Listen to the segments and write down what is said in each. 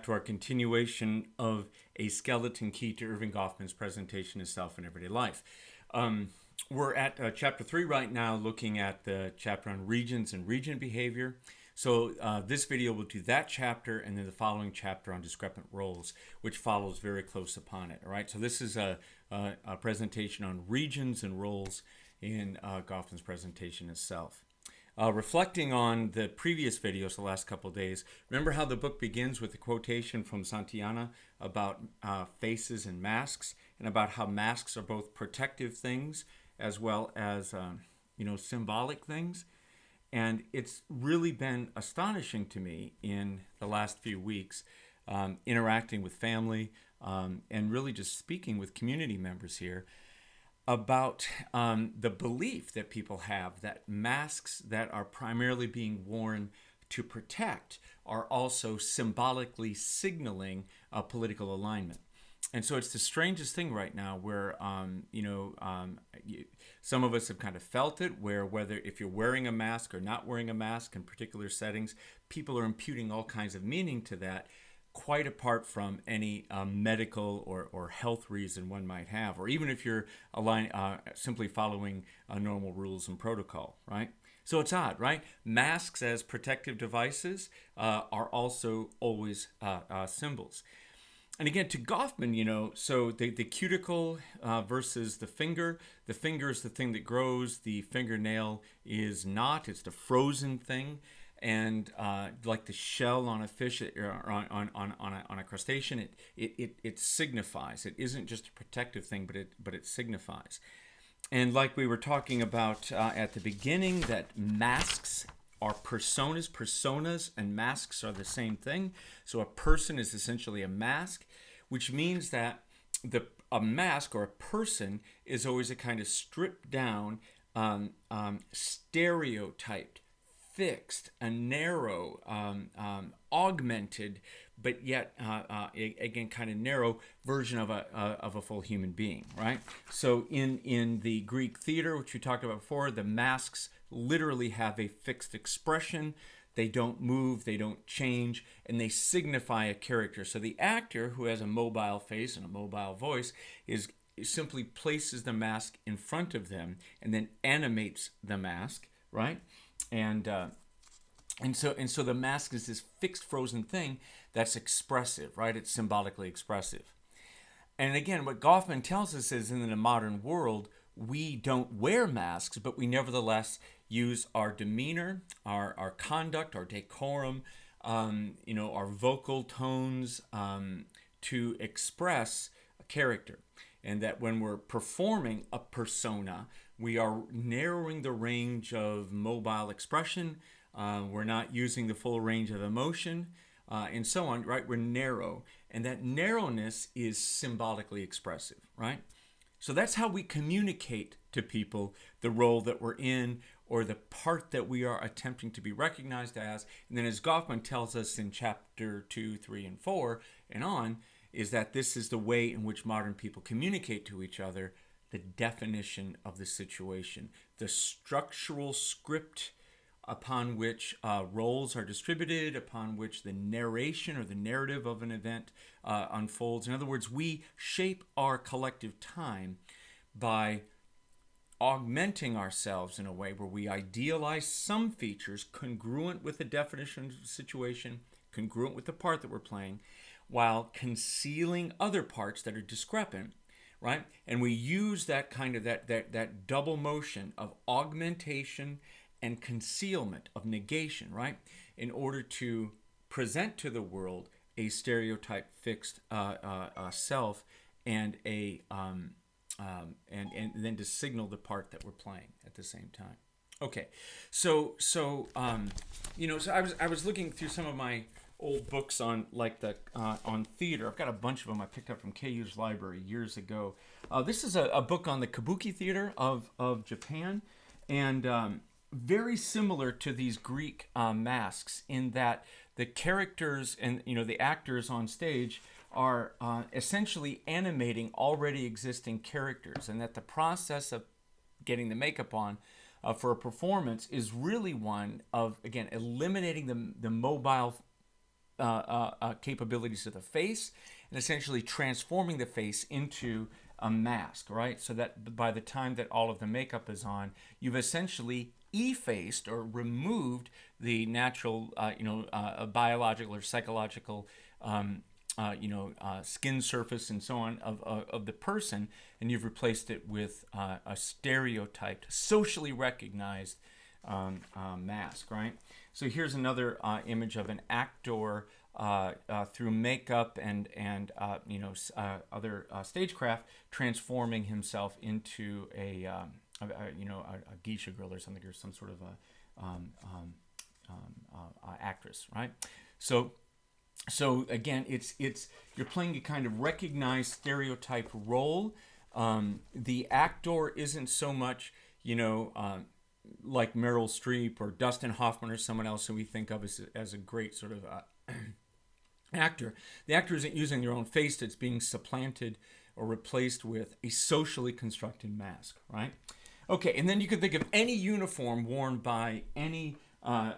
To our continuation of a skeleton key to Irving Goffman's presentation of self in everyday life. We're at chapter 3 right now, looking at the chapter on regions and region behavior. So this video will do that chapter, and then the following chapter on discrepant roles, which follows very close upon it. All right, so this is a presentation on regions and roles in Goffman's presentation of self. Reflecting on the previous videos the last couple of days, remember how the book begins with a quotation from Santayana about faces and masks, and about how masks are both protective things as well as symbolic things. And it's really been astonishing to me in the last few weeks, interacting with family and really just speaking with community members here about the belief that people have that masks that are primarily being worn to protect are also symbolically signaling a political alignment. And so it's the strangest thing right now where, some of us have kind of felt it, where whether if you're wearing a mask or not wearing a mask in particular settings, people are imputing all kinds of meaning to that, quite apart from any medical or health reason one might have, or even if you're simply following normal rules and protocol, right? So it's odd, right? Masks as protective devices are also always symbols. And again, to Goffman, so the cuticle versus the finger is the thing that grows, the fingernail is not, it's the frozen thing. And like the shell on a fish or on a crustacean, it signifies. It isn't just a protective thing, but it signifies. And like we were talking about at the beginning, that masks are personas. Personas and masks are the same thing. So a person is essentially a mask, which means that a mask or a person is always a kind of stripped down, stereotyped, fixed, a narrow, augmented, but yet again kind of narrow version of a full human being, right? So in the Greek theater, which we talked about before, the masks literally have a fixed expression. They don't move, they don't change, and they signify a character. So the actor, who has a mobile face and a mobile voice, simply places the mask in front of them and then animates the mask, right? And so the mask is this fixed, frozen thing that's expressive, right? It's symbolically expressive. And again, what Goffman tells us is in the modern world, we don't wear masks, but we nevertheless use our demeanor, our conduct, our decorum, our vocal tones to express a character. And that when we're performing a persona, we are narrowing the range of mobile expression. We're not using the full range of emotion, and so on, right? We're narrow. And that narrowness is symbolically expressive, right? So that's how we communicate to people the role that we're in or the part that we are attempting to be recognized as. And then as Goffman tells us in chapter 2, 3, and 4 and on, is that this is the way in which modern people communicate to each other, the definition of the situation, the structural script upon which roles are distributed, upon which the narration or the narrative of an event unfolds. In other words, we shape our collective time by augmenting ourselves in a way where we idealize some features congruent with the definition of the situation, congruent with the part that we're playing, while concealing other parts that are discrepant, right? And we use that kind of that double motion of augmentation and concealment, of negation, right, in order to present to the world a stereotype fixed self and and then to signal the part that we're playing at the same time. Okay, so I was looking through some of my old books on on theater. I've got a bunch of them I picked up from KU's library years ago. This is a book on the kabuki theater of Japan, and very similar to these Greek masks in that the characters and the actors on stage are essentially animating already existing characters, and that the process of getting the makeup on for a performance is really one of, again, eliminating the mobile capabilities of the face and essentially transforming the face into a mask, right? So that by the time that all of the makeup is on, you've essentially effaced or removed the natural, biological or psychological, skin surface and so on of the person, and you've replaced it with a stereotyped, socially recognized mask, right? So here's another image of an actor through makeup and other stagecraft transforming himself into a geisha girl or something, or some sort of actress, right? So again, it's you're playing a kind of recognized stereotype role. The actor isn't so much, like Meryl Streep or Dustin Hoffman or someone else who we think of as a great sort of actor. The actor isn't using their own face; it's being supplanted or replaced with a socially constructed mask, right? Okay, and then you can think of any uniform worn by any, or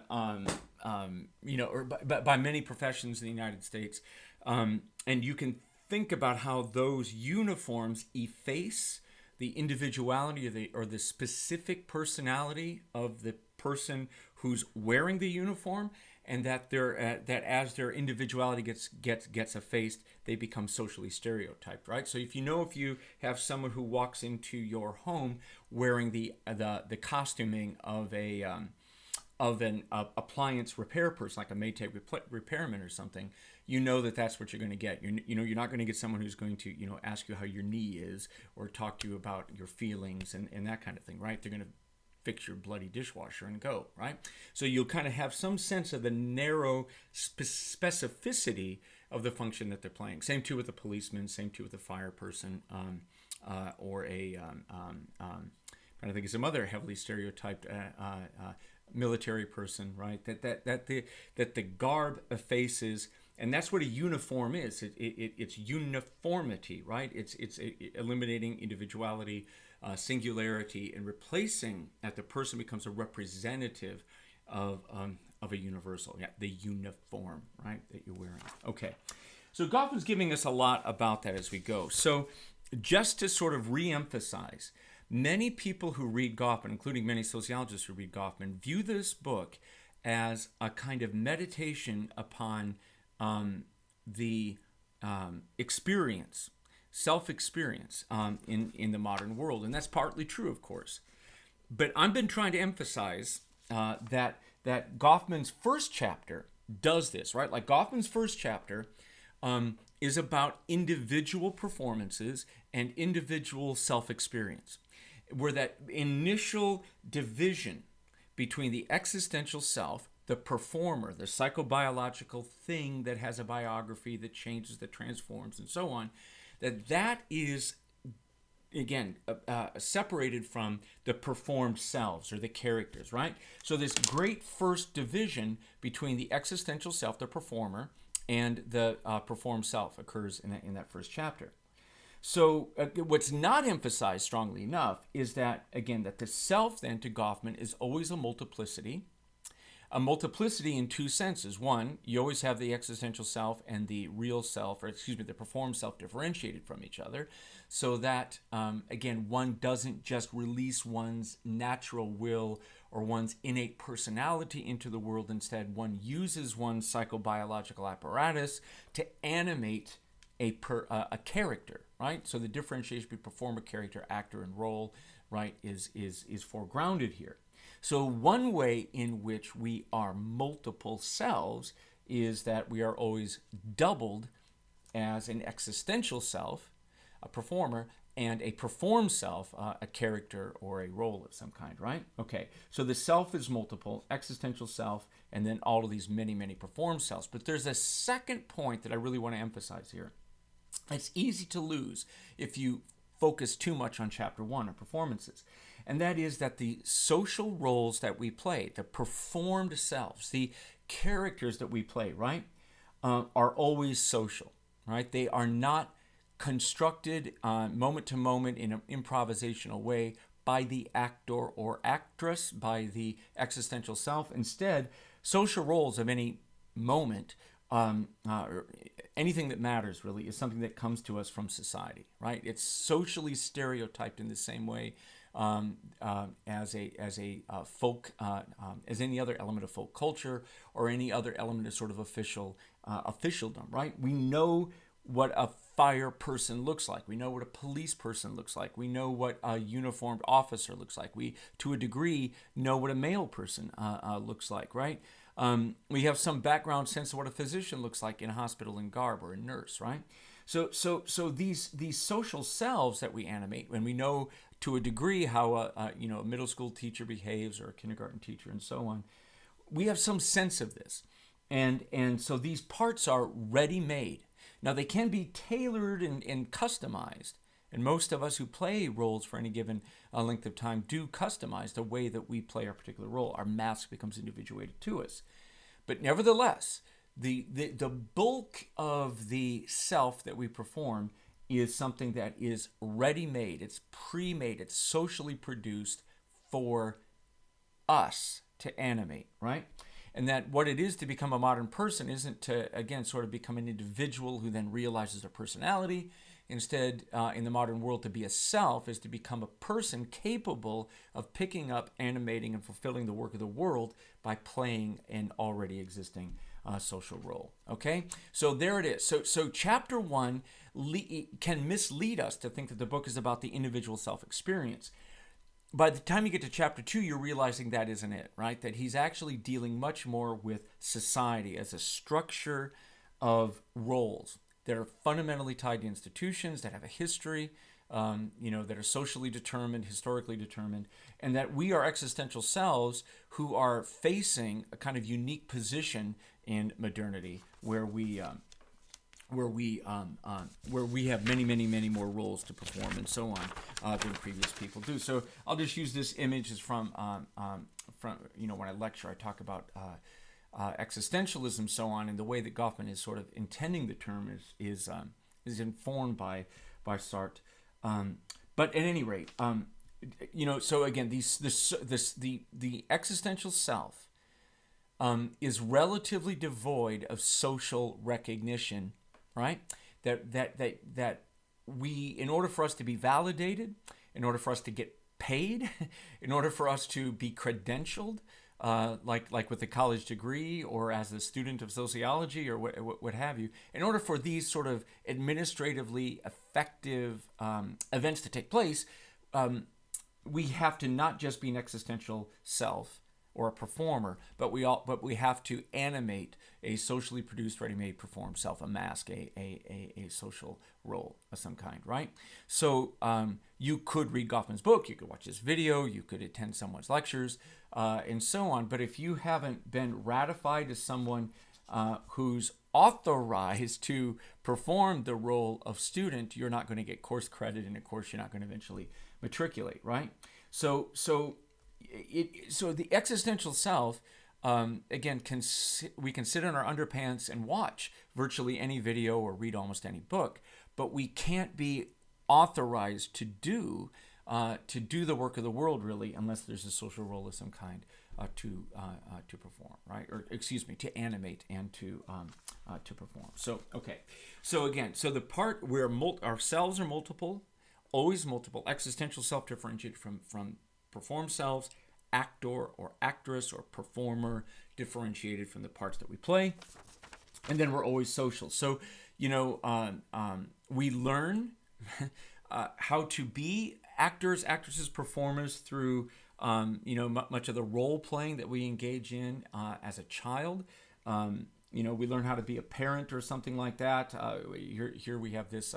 by many professions in the United States, and you can think about how those uniforms efface the individuality or the specific personality of the person who's wearing the uniform, and that that as their individuality gets effaced, they become socially stereotyped, right? So if you have someone who walks into your home wearing the costuming of an appliance repair person, like a Maytag repairman or something, you know that's what you're going to get. You're not going to get someone who's going to ask you how your knee is or talk to you about your feelings and that kind of thing, right? They're going to fix your bloody dishwasher and go, right? So you'll kind of have some sense of the narrow specificity of the function that they're playing. Same too with a policeman, same too with a fire person, or trying to think of some other heavily stereotyped military person, right? That the garb effaces, and that's what a uniform is. It's uniformity, right? It's eliminating individuality, singularity, and replacing that the person becomes a representative of a universal. Yeah, the uniform, right, that you're wearing. Okay, so Goffman's giving us a lot about that as we go. So just to sort of re-emphasize, many people who read Goffman, including many sociologists who read Goffman, view this book as a kind of meditation upon the experience, self-experience in the modern world. And that's partly true, of course. But I've been trying to emphasize that Goffman's first chapter does this, right? Like Goffman's first chapter is about individual performances and individual self-experience, where that initial division between the existential self, the performer, the psychobiological thing that has a biography that changes, that transforms, and so on, that is, again, separated from the performed selves or the characters, right? So this great first division between the existential self, the performer, and the performed self occurs in that first chapter. So what's not emphasized strongly enough is that, again, that the self then to Goffman is always a multiplicity in two senses. One, you always have the existential self and the real self, the performed self differentiated from each other, so that, again, one doesn't just release one's natural will or one's innate personality into the world. Instead, one uses one's psychobiological apparatus to animate a character, right? So the differentiation between performer, character, actor, and role, right, is foregrounded here. So one way in which we are multiple selves is that we are always doubled as an existential self, a performer, and a performed self, a character or a role of some kind, right? Okay, so the self is multiple, existential self, and then all of these many, many performed selves. But there's a second point that I really want to emphasize here. It's easy to lose if you focus too much on chapter 1 of performances. And that is that the social roles that we play, the performed selves, the characters that we play, right, are always social, right? They are not constructed moment to moment in an improvisational way by the actor or actress, by the existential self. Instead, social roles of any moment or anything that matters really is something that comes to us from society, right? It's socially stereotyped in the same way as as any other element of folk culture or any other element of sort of officialdom, right? We know what a fire person looks like. We know what a police person looks like. We know what a uniformed officer looks like. We, to a degree, know what a male person looks like, right? We have some background sense of what a physician looks like in a hospital in garb or a nurse, right? So these social selves that we animate, when we know to a degree how a middle school teacher behaves or a kindergarten teacher and so on, we have some sense of this, and so these parts are ready made. Now they can be tailored and customized, and most of us who play roles for any given length of time do customize the way that we play our particular role. Our mask becomes individuated to us. But nevertheless, the bulk of the self that we perform is something that is ready-made. It's pre-made. It's socially produced for us to animate, right? And that what it is to become a modern person isn't to, again, sort of become an individual who then realizes their personality. Instead, in the modern world, to be a self is to become a person capable of picking up, animating, and fulfilling the work of the world by playing an already existing social role. Okay? So there it is. So chapter 1 can mislead us to think that the book is about the individual self-experience. By the time you get to chapter 2, you're realizing that isn't it, right? That he's actually dealing much more with society as a structure of roles that are fundamentally tied to institutions, that have a history, that are socially determined, historically determined, and that we are existential selves who are facing a kind of unique position in modernity where we have many more roles to perform and so on than previous people do. So I'll just use this image as from when I lecture, I talk about existentialism, so on, and the way that Goffman is sort of intending the term is informed by Sartre. But at any rate, so again, the existential self is relatively devoid of social recognition, right? That we, in order for us to be validated, in order for us to get paid, in order for us to be credentialed, like with a college degree or as a student of sociology or what have you, in order for these sort of administratively effective events to take place, we have to not just be an existential self or a performer, but we have to animate a socially produced, ready-made, performed self, a mask, a social role of some kind, right? So you could read Goffman's book, you could watch this video, you could attend someone's lectures, and so on. But if you haven't been ratified as someone who's authorized to perform the role of student, you're not going to get course credit, and of course you're not going to eventually matriculate, right? So the existential self, again, we can sit in our underpants and watch virtually any video or read almost any book, but we can't be authorized to do the work of the world really, unless there's a social role of some kind to perform, right? Or excuse me, to animate and to perform. So okay, so again, so the part where our selves are multiple, always multiple, existential self differentiated from performed selves, actor or actress or performer differentiated from the parts that we play, and then we're always social. So we learn how to be actors, actresses, performers through much of the role playing that we engage in as a child. We learn how to be a parent or something like that. Here we have this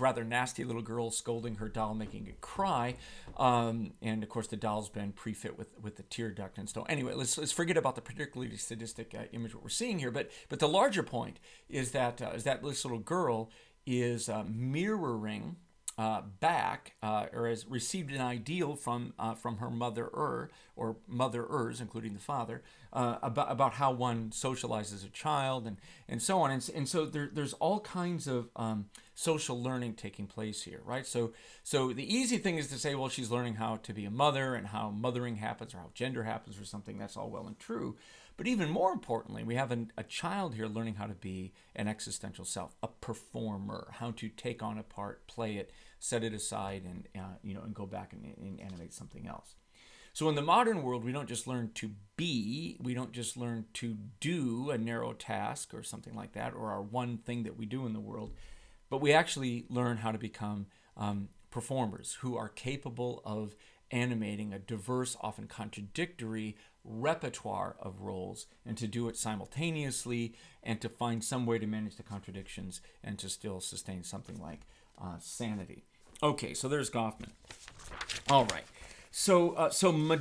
rather nasty little girl scolding her doll, making it cry, and of course the doll's been pre-fit with the tear duct and stuff. Anyway, let's forget about the particularly sadistic image what we're seeing here. But the larger point is that this little girl is mirroring back or has received an ideal from her mother or motherers, including the father, about how one socializes as a child and so on. And so there's all kinds of social learning taking place here, right? So the easy thing is to say, well, she's learning how to be a mother and how mothering happens or how gender happens or something. That's all well and true. But even more importantly, we have a child here learning how to be an existential self, a performer, how to take on a part, play it, set it aside, and go back and animate something else. So in the modern world, we don't just learn to be, we don't just learn to do a narrow task or something like that, or our one thing that we do in the world, but we actually learn how to become performers who are capable of animating a diverse, often contradictory repertoire of roles, and to do it simultaneously, and to find some way to manage the contradictions and to still sustain something like sanity. Okay, so there's Goffman. All right. So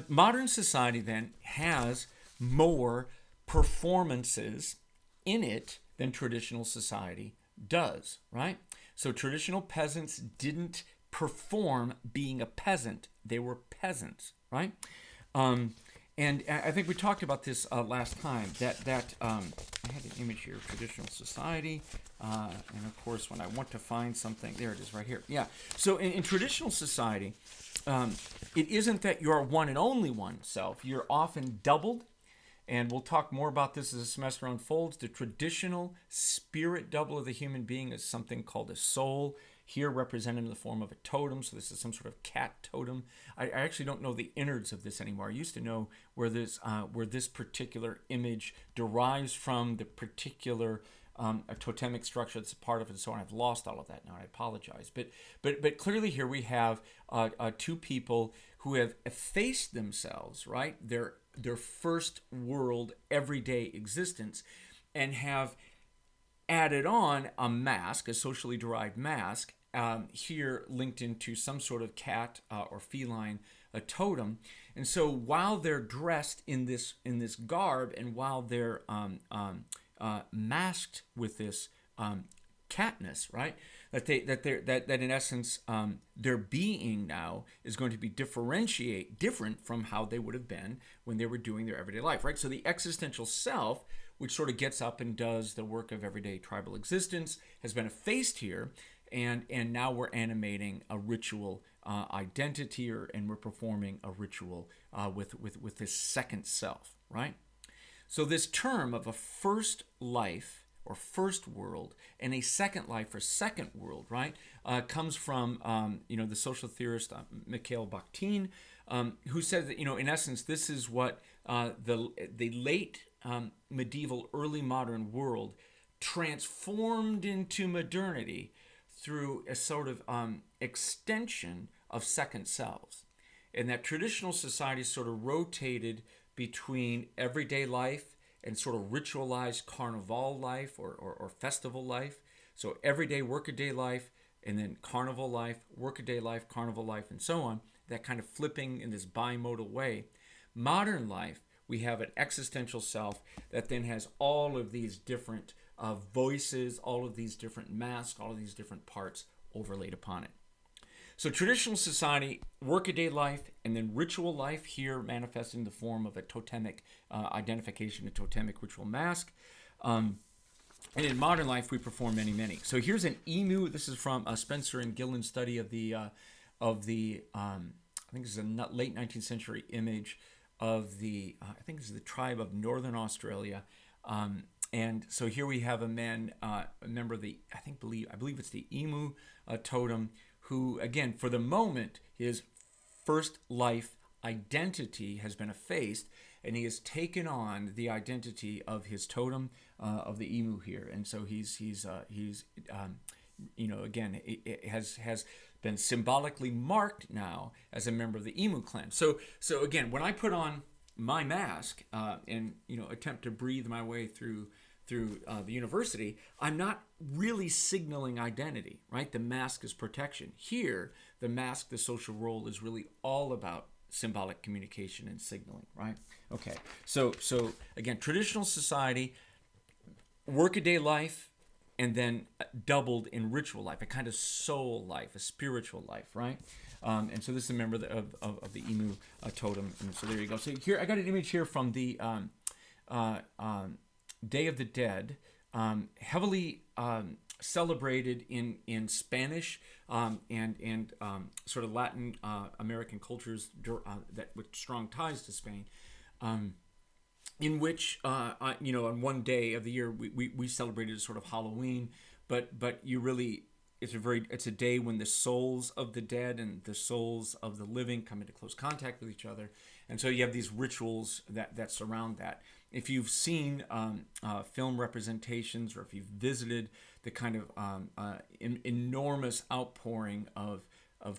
modern society then has more performances in it than traditional society does, right? So traditional peasants didn't perform being a peasant. They were peasants, right? And I think we talked about this last time, that I had an image here, traditional society, and of course when I want to find something, there it is right here. Yeah, so in traditional society, it isn't that you're one and only one self. You're often doubled, and we'll talk more about this as the semester unfolds. The traditional spirit double of the human being is something called a soul, here represented in the form of a totem. So this is some sort of cat totem. I actually don't know the innards of this anymore. I used to know where this particular image derives from, the particular a totemic structure that's a part of it, and so on. I've lost all of that now. I apologize, but clearly here we have two people who have effaced themselves, right? Their first world everyday existence, and have added on a mask, a socially derived mask, here linked into some sort of cat or feline totem. And so while they're dressed in this garb, and while they're masked with this catness, right? That in essence their being now is going to be different from how they would have been when they were doing their everyday life, right? So the existential self, which sort of gets up and does the work of everyday tribal existence, has been effaced here, and now we're animating a ritual identity, and we're performing a ritual with this second self, right? So this term of a first life or first world and a second life or second world, right, comes from the social theorist Mikhail Bakhtin, who said that in essence this is what the late medieval, early modern world transformed into modernity through a sort of extension of second selves, and that traditional society sort of rotated between everyday life and sort of ritualized carnival life or festival life. So everyday workaday life, and then carnival life, workaday life, carnival life, and so on, that kind of flipping in this bimodal way. Modern life, we have an existential self that then has all of these different voices, all of these different masks, all of these different parts overlaid upon it. So traditional society, workaday life, and then ritual life, here manifesting in the form of a totemic identification, a totemic ritual mask. And in modern life, we perform many, many. So here's an emu. This is from Spencer and Gillen's study of the I think this is a late 19th century image of I think this is the tribe of Northern Australia. And so here we have a member of the, I believe it's the emu totem, who, again, for the moment, his first life identity has been effaced, and he has taken on the identity of his totem of the emu here. And so he's again, it has been symbolically marked now as a member of the emu clan. So again, when I put on my mask and attempt to breathe my way through the university, I'm not really signaling identity, right? The mask is protection. Here, the mask, the social role, is really all about symbolic communication and signaling, right? Okay, so again, traditional society, workaday life, and then doubled in ritual life, a kind of soul life, a spiritual life, right? And so this is a member of the emu totem. And so there you go. So here, I got an image here from the Day of the Dead, heavily celebrated in Spanish and sort of Latin American cultures that with strong ties to Spain. which on one day of the year we celebrated as sort of Halloween, but you really it's a day when the souls of the dead and the souls of the living come into close contact with each other, and so you have these rituals that surround that. If you've seen film representations, or if you've visited the kind of enormous outpouring of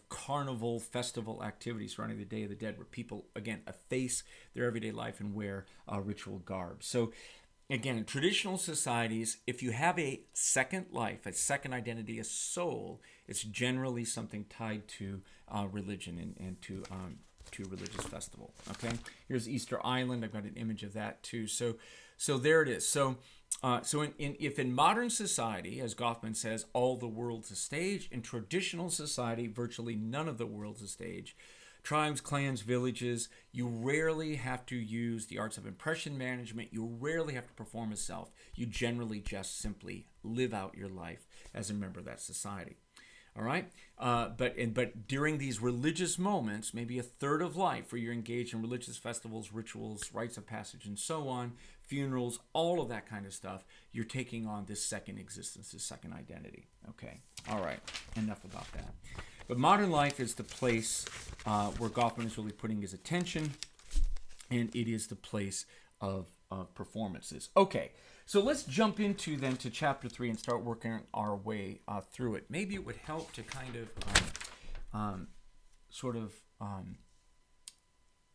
carnival festival activities surrounding the Day of the Dead, where people again efface their everyday life and wear ritual garb. So again, in traditional societies, if you have a second life, a second identity, a soul, it's generally something tied to religion and to religious festival. Okay, here's Easter Island. I've got an image of that too. So there it is. So if in modern society, as Goffman says, all the world's a stage, in traditional society, virtually none of the world's a stage. Tribes, clans, villages, you rarely have to use the arts of impression management. You rarely have to perform a self. You generally just simply live out your life as a member of that society. All right, but during these religious moments, maybe a third of life, where you're engaged in religious festivals, rituals, rites of passage, and so on, funerals, all of that kind of stuff, you're taking on this second existence, this second identity. Okay, all right, enough about that. But modern life is the place where Goffman is really putting his attention, and it is the place of performances. Okay, so let's jump into then to chapter 3 and start working our way through it. Maybe it would help to kind of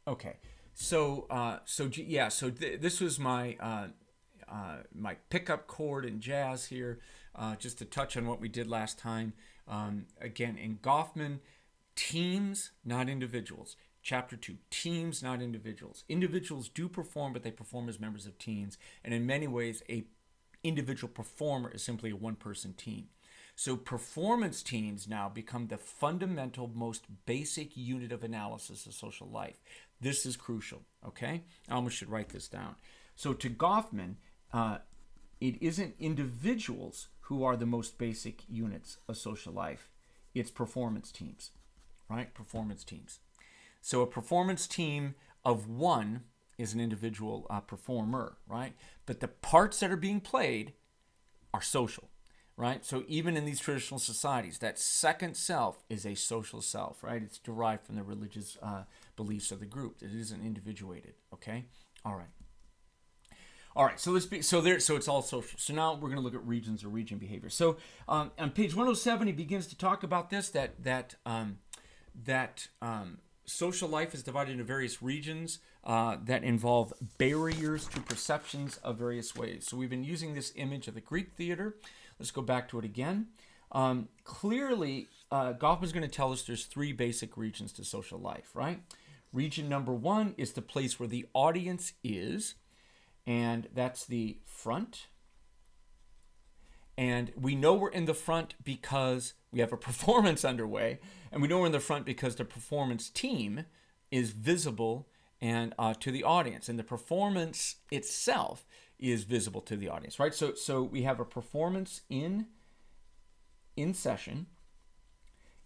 okay. This was my my pickup chord in jazz here, just to touch on what we did last time. Again, in Goffman, teams, not individuals. Chapter 2, teams, not individuals. Individuals do perform, but they perform as members of teams. And in many ways, a individual performer is simply a one-person team. So performance teams now become the fundamental, most basic unit of analysis of social life. This is crucial, okay? I almost should write this down. So to Goffman, it isn't individuals who are the most basic units of social life. It's performance teams, right? Performance teams. So a performance team of one is an individual performer, right? But the parts that are being played are social, right? So even in these traditional societies, that second self is a social self, right? It's derived from the religious beliefs of the group. It isn't individuated, okay? All right. So it's all social. So now we're going to look at regions or region behavior. So on page 107, he begins to talk about this, that social life is divided into various regions that involve barriers to perceptions of various ways. So we've been using this image of the Greek theater. Let's go back to it again. Clearly, Goffman's going to tell us there's three basic regions to social life, right? Region number 1 is the place where the audience is, and that's the front. And we know we're in the front because we have a performance underway, and we know we're in the front because the performance team is visible and to the audience, and the performance itself is visible to the audience, right? So we have a performance in session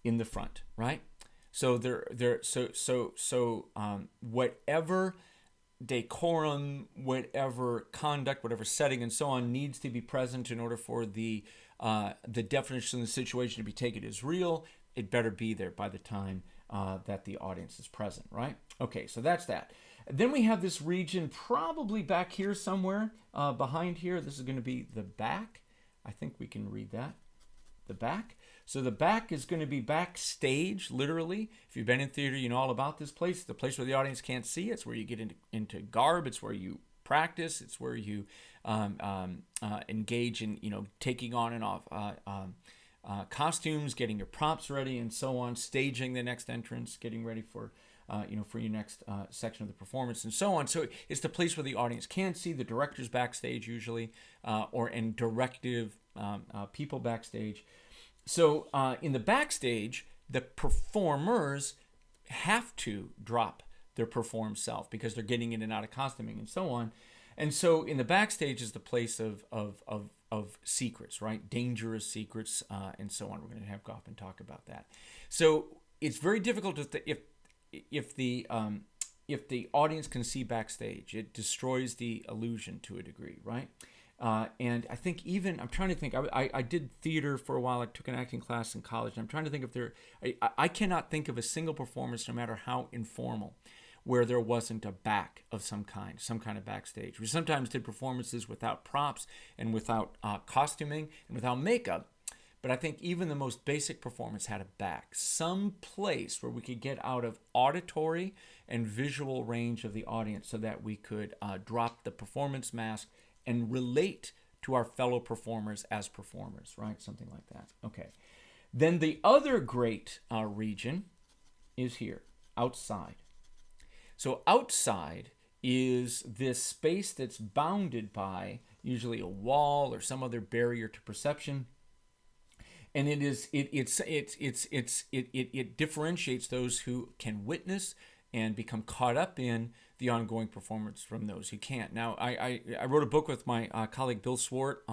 in the front, right? So whatever decorum, whatever conduct, whatever setting, and so on needs to be present in order for the definition of the situation to be taken as real. It better be there by the time that the audience is present, right? Okay, so that's that. Then we have this region probably back here somewhere behind here. This is going to be the back. I think we can read that. The back. So the back is going to be backstage, literally. If you've been in theater, you know all about this place. The place where the audience can't see. It's where you get into garb. It's where you practice. It's where you engage in, taking on and off costumes, getting your props ready, and so on. Staging the next entrance, getting ready for your next section of the performance, and so on. So it's the place where the audience can see. The director's backstage usually, or in directive people backstage. So in the backstage, the performers have to drop their performed self because they're getting in and out of costuming and so on. And so in the backstage is the place of secrets, right? Dangerous secrets and so on. We're going to have Goffman talk about that. So it's very difficult if the if the audience can see backstage, it destroys the illusion to a degree, right? And I think even, I'm trying to think, I did theater for a while. I took an acting class in college, and I'm trying to think if I cannot think of a single performance, no matter how informal, where there wasn't a back of some kind of backstage. We sometimes did performances without props and without costuming and without makeup. But I think even the most basic performance had a back, some place where we could get out of auditory and visual range of the audience so that we could drop the performance mask and relate to our fellow performers as performers, right? Something like that. Okay. Then the other great region is here, outside. So outside is this space that's bounded by usually a wall or some other barrier to perception. And it differentiates those who can witness and become caught up in the ongoing performance from those who can't. Now, I wrote a book with my colleague Bill Swart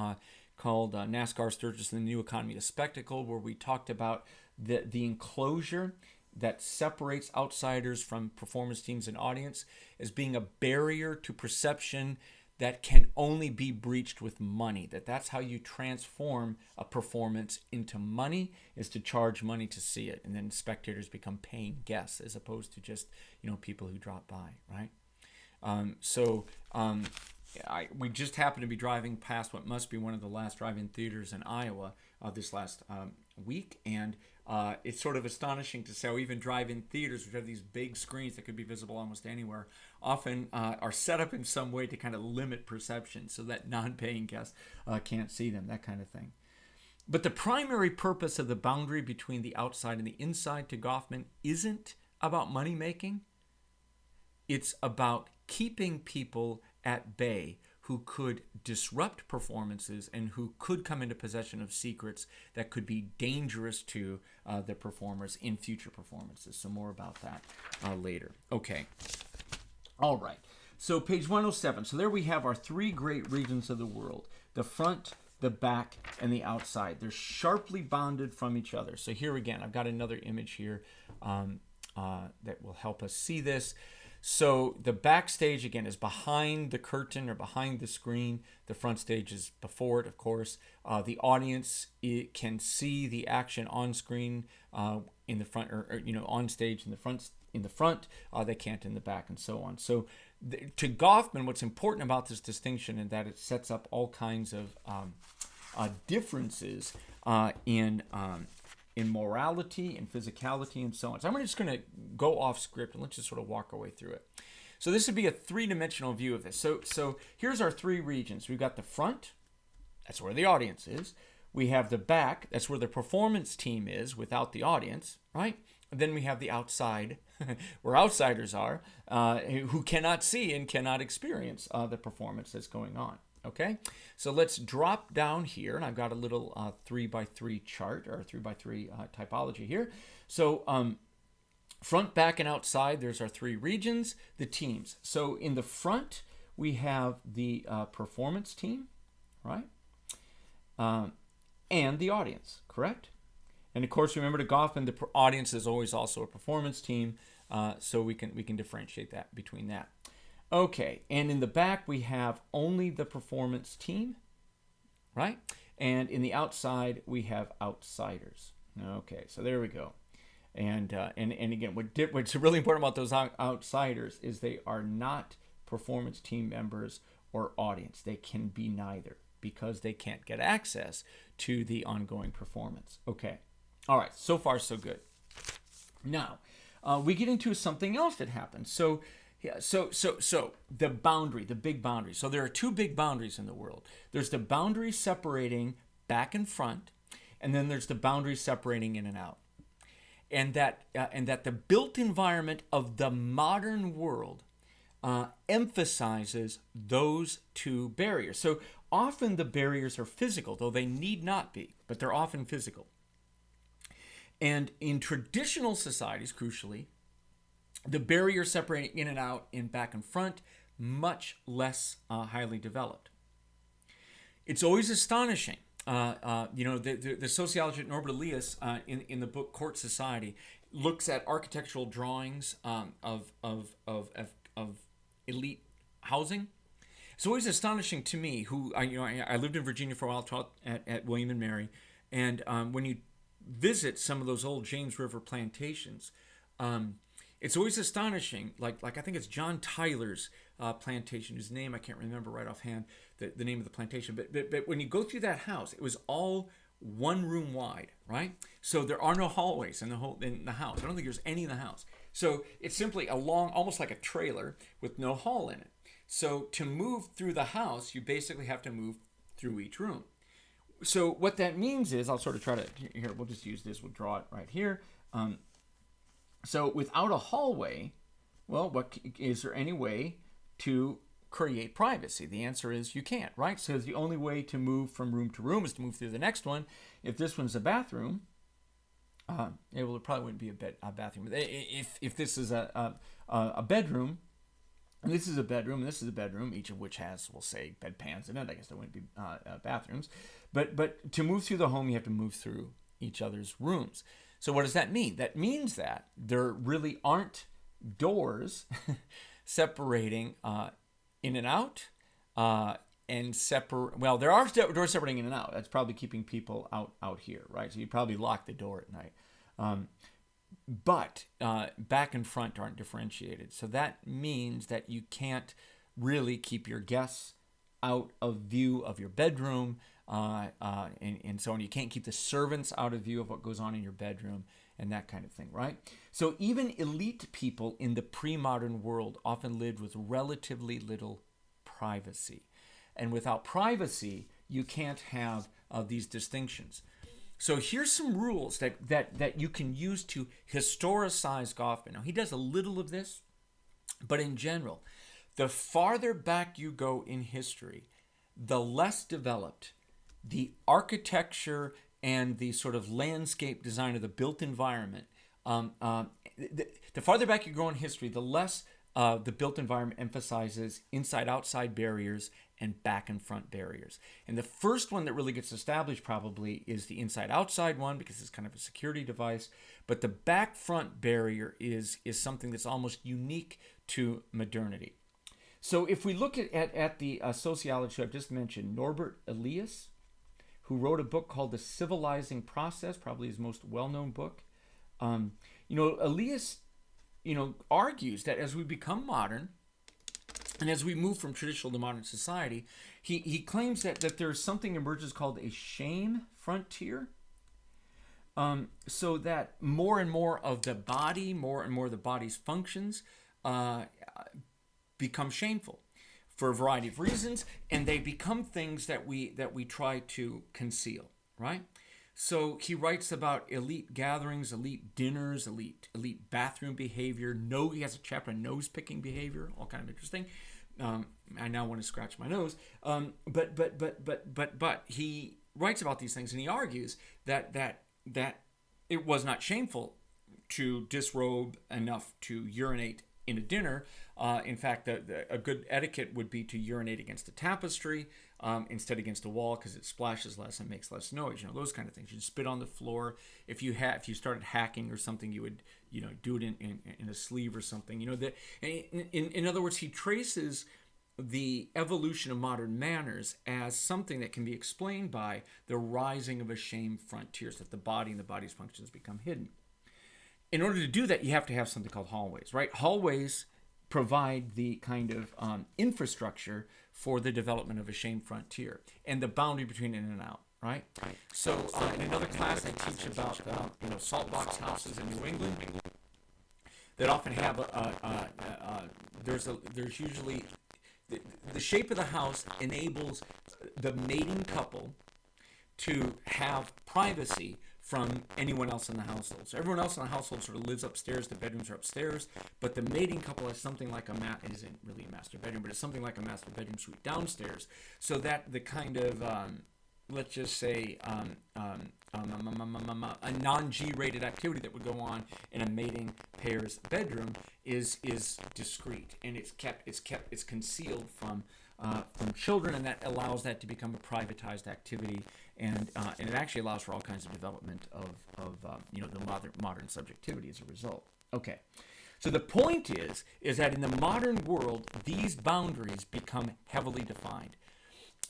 called NASCAR Sturgis and the New Economy of Spectacle, where we talked about the enclosure that separates outsiders from performance teams and audience as being a barrier to perception that can only be breached with money. That's how you transform a performance into money, is to charge money to see it. And then spectators become paying guests as opposed to just, people who drop by, right? We just happened to be driving past what must be one of the last drive-in theaters in Iowa this last week. And it's sort of astonishing to see how even drive-in theaters, which have these big screens that could be visible almost anywhere, often are set up in some way to kind of limit perception so that non-paying guests can't see them, that kind of thing. But the primary purpose of the boundary between the outside and the inside to Goffman isn't about money making. It's about keeping people at bay who could disrupt performances and who could come into possession of secrets that could be dangerous to the performers in future performances. So more about that later. Okay. All right. So page 107. So there we have our three great regions of the world: the front, the back, and the outside. They're sharply bounded from each other. So here again, I've got another image here that will help us see this. So the backstage, again, is behind the curtain or behind the screen. The front stage is before it, of course. The audience can see the action on screen in the front, or on stage in the front. They can't in the back, and so on. So to Goffman, what's important about this distinction is that it sets up all kinds of differences in morality and physicality and so on. So I'm just going to go off script and let's just sort of walk our way through it. So this would be a three-dimensional view of this. So here's our three regions. We've got the front, that's where the audience is. We have the back, that's where the performance team is without the audience, right? And then we have the outside, where outsiders are, who cannot see and cannot experience the performance that's going on. Okay, so let's drop down here, and I've got a little 3x3 chart, or 3x3 typology here. So front, back, and outside, there's our three regions, the teams. So in the front, we have the performance team, right? And the audience, correct? And of course, remember to Goffman, the audience is always also a performance team, so we can differentiate that between that. Okay, and in the back we have only the performance team, right? And in the outside we have outsiders. Okay, so there we go. And again, what's really important about those outsiders is they are not performance team members or audience. They can be neither because they can't get access to the ongoing performance. Okay, all right, so far so good. Now, we get into something else that happens. So the boundary, the big boundary. So there are two big boundaries in the world. There's the boundary separating back and front, and then there's the boundary separating in and out. And that the built environment of the modern world emphasizes those two barriers. So often the barriers are physical, though they need not be, but they're often physical. And in traditional societies, crucially, the barrier separating in and out, in back and front, much less highly developed. It's always astonishing. The sociologist Norbert Elias in the book Court Society looks at architectural drawings of elite housing. It's always astonishing to me. I lived in Virginia for a while, taught at William and Mary, and when you visit some of those old James River plantations, it's always astonishing. Like I think it's John Tyler's plantation, whose name I can't remember right offhand, the name of the plantation. But when you go through that house, it was all one room wide, right? So there are no hallways in the house. I don't think there's any in the house. So it's simply a long, almost like a trailer with no hall in it. So to move through the house, you basically have to move through each room. So what that means is, I'll sort of try to, here, we'll just use this, we'll draw it right here. So without a hallway, well, is there any way to create privacy? The answer is you can't, right? So the only way to move from room to room is to move through the next one. If this one's a bathroom, it probably wouldn't be a bathroom. If this is a bedroom, and this is a bedroom, and this is a bedroom, each of which has, we'll say, bedpans in it. I guess there wouldn't be bathrooms. But to move through the home, you have to move through each other's rooms. So what does that mean? That means that there really aren't doors separating in and out, well, there are doors separating in and out. That's probably keeping people out here, right? So you probably lock the door at night. But back and front aren't differentiated. So that means that you can't really keep your guests out of view of your bedroom, and so on. You can't keep the servants out of view of what goes on in your bedroom and that kind of thing, right? So even elite people in the pre-modern world often lived with relatively little privacy. And without privacy, you can't have these distinctions. So here's some rules that you can use to historicize Goffman. Now, he does a little of this, but in general, the farther back you go in history, the less developed the architecture and the sort of landscape design of the built environment. The farther back you go in history, the less the built environment emphasizes inside-outside barriers and back and front barriers. And the first one that really gets established probably is the inside-outside one, because it's kind of a security device. But the back-front barrier is something that's almost unique to modernity. So if we look at the sociology I've just mentioned, Norbert Elias, who wrote a book called The Civilizing Process, probably his most well-known book. Elias, argues that as we become modern, and as we move from traditional to modern society, he claims that there's something emerges called a shame frontier. So that more and more of the body, more and more of the body's functions become shameful for a variety of reasons, and they become things that we try to conceal, right? So he writes about elite gatherings, elite dinners, elite bathroom behavior. He has a chapter on nose-picking behavior, all kind of interesting. I now want to scratch my nose. But he writes about these things, and he argues that it was not shameful to disrobe enough to urinate in a dinner. In fact, a good etiquette would be to urinate against a tapestry instead against a wall, because it splashes less and makes less noise. Those kind of things. You'd spit on the floor. If you started hacking or something, you would do it in a sleeve or something. In other words, he traces the evolution of modern manners as something that can be explained by the rising of a shame frontier, so that the body and the body's functions become hidden. In order to do that, you have to have something called hallways, right? Hallways provide the kind of infrastructure for the development of a shame frontier and the boundary between in and out, right? So in another class, I teach about salt box houses in New England that often have there's usually the shape of the house enables the mating couple to have privacy from anyone else in the household. So everyone else in the household sort of lives upstairs, the bedrooms are upstairs, but the mating couple has something like it isn't really a master bedroom, but it's something like a master bedroom suite downstairs, so that the kind of, let's just say, a non-G-rated activity that would go on in a mating pair's bedroom is discreet, and it's concealed from children, and that allows that to become a privatized activity and it actually allows for all kinds of development of the modern subjectivity as a result. Okay. So the point is that in the modern world, these boundaries become heavily defined.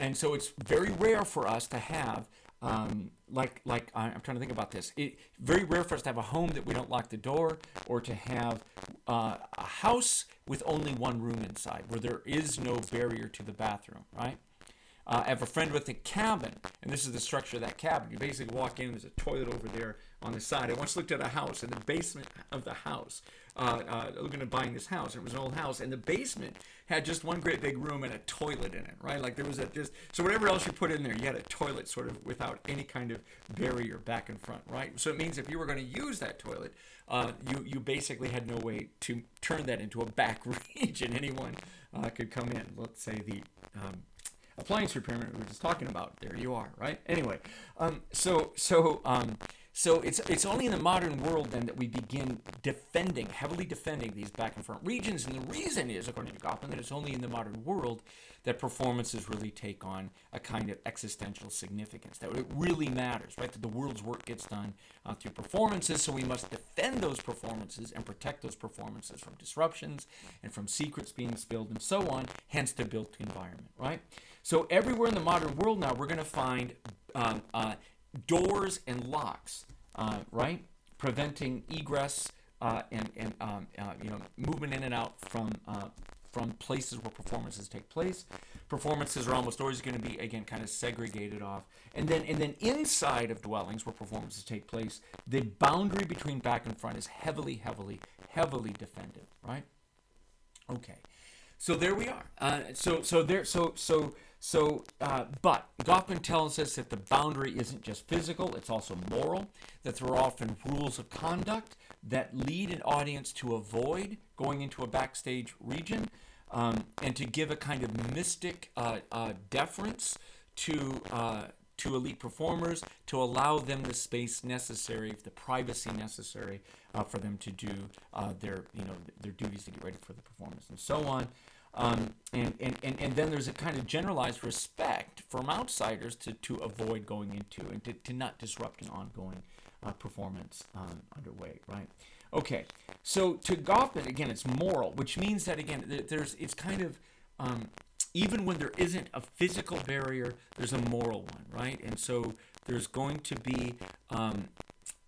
And so it's very rare for us to have, I'm trying to think about this. Very rare for us to have a home that we don't lock the door, or to have a house with only one room inside, where there is no barrier to the bathroom, right? I have a friend with a cabin, and this is the structure of that cabin. You basically walk in, there's a toilet over there on the side. I once looked at a house, in the basement of the house, looking at buying this house, and it was an old house, and the basement had just one great big room and a toilet in it, right? Like there was so whatever else you put in there, you had a toilet sort of without any kind of barrier back and front, right? So it means if you were going to use that toilet, you basically had no way to turn that into a back region. Anyone could come in. Let's say the appliance repairman we were just talking about. There you are, right? Anyway, so it's only in the modern world then that we begin heavily defending these back and front regions, and the reason is, according to Goffman, that it's only in the modern world that performances really take on a kind of existential significance, that it really matters, right? That the world's work gets done through performances, so we must defend those performances and protect those performances from disruptions and from secrets being spilled and so on, hence the built environment, right? So everywhere in the modern world now, we're going to find doors and locks, right, preventing egress and movement in and out from places where performances take place. Performances are almost always going to be, again, kind of segregated off. And then inside of dwellings where performances take place, the boundary between back and front is heavily defended, right? Okay. So there we are. But Goffman tells us that the boundary isn't just physical, it's also moral, that there are often rules of conduct that lead an audience to avoid going into a backstage region, and to give a kind of mystic deference to elite performers, to allow them the space necessary, the privacy necessary for them to do their duties to get ready for the performance and so on. And then there's a kind of generalized respect from outsiders to avoid going into and to not disrupt an ongoing performance underway, right? Okay, so to Goffman, again, it's moral, which means that, again, it's kind of, even when there isn't a physical barrier, there's a moral one, right? And so there's going to be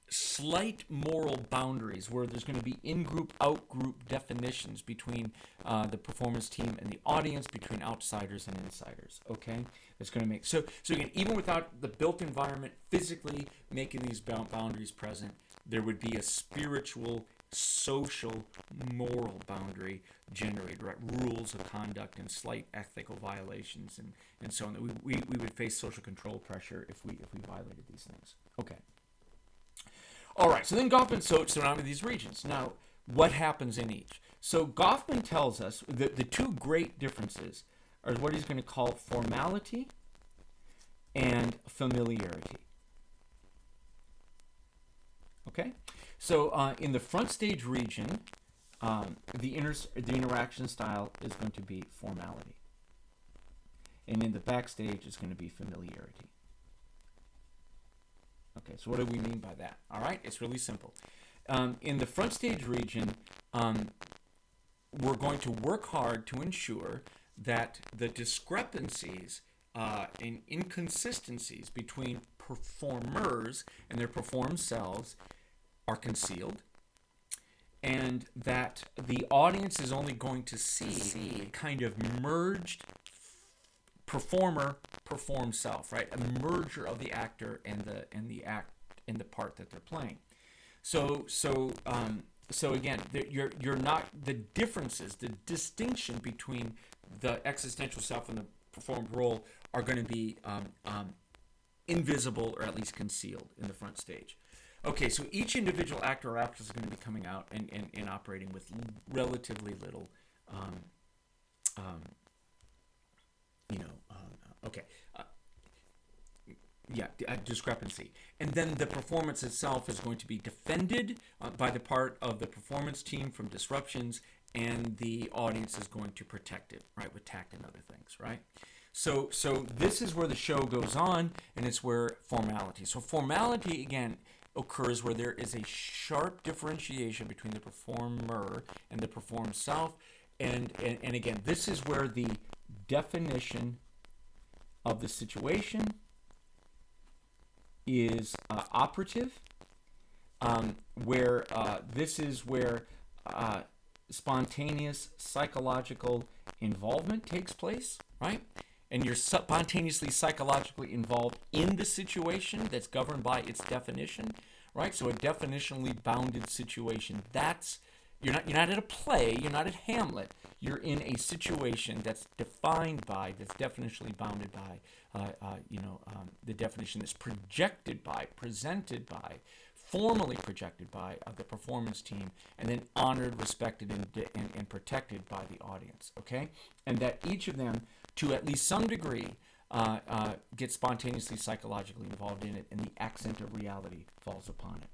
slight moral boundaries where there's going to be in-group, out-group definitions between the performance team and the audience, between outsiders and insiders, okay? It's going to make, so again, even without the built environment physically making these boundaries present, there would be a spiritual, social, moral boundary generated, right? Rules of conduct and slight ethical violations and so on. We would face social control pressure if we violated these things. Okay. All right, so then Goffman, so now to these regions. Now, what happens in each? So Goffman tells us that the two great differences are what he's going to call formality and familiarity. Okay? So in the front stage region, the interaction style is going to be formality. And in the backstage, it's going to be familiarity. Okay, so what do we mean by that? All right, it's really simple. In the front stage region, we're going to work hard to ensure that the discrepancies and inconsistencies between performers and their performed selves are concealed, and that the audience is only going to see a kind of merged performer perform self, right? A merger of the actor and the part that they're playing. So again, you're not, the differences, the distinction between the existential self and the performed role are going to be invisible, or at least concealed in the front stage. Okay, so each individual actor or actress is going to be coming out and operating with relatively little discrepancy. And then the performance itself is going to be defended by the part of the performance team from disruptions, and the audience is going to protect it, right, with tact and other things, right? So this is where the show goes on, and it's where formality. So formality, again, occurs where there is a sharp differentiation between the performer and the performed self. And again, this is where the definition of the situation is operative, where this is where spontaneous psychological involvement takes place, right? And you're spontaneously psychologically involved in the situation that's governed by its definition, right? So a definitionally bounded situation. That's you're not at a play, you're not at Hamlet. You're in a situation that's defined by, that's definitionally bounded by, the definition that's projected by, presented by, formally projected by the performance team, and then honored, respected, and protected by the audience, okay? And that each of them, to at least some degree, get spontaneously psychologically involved in it, and the accent of reality falls upon it.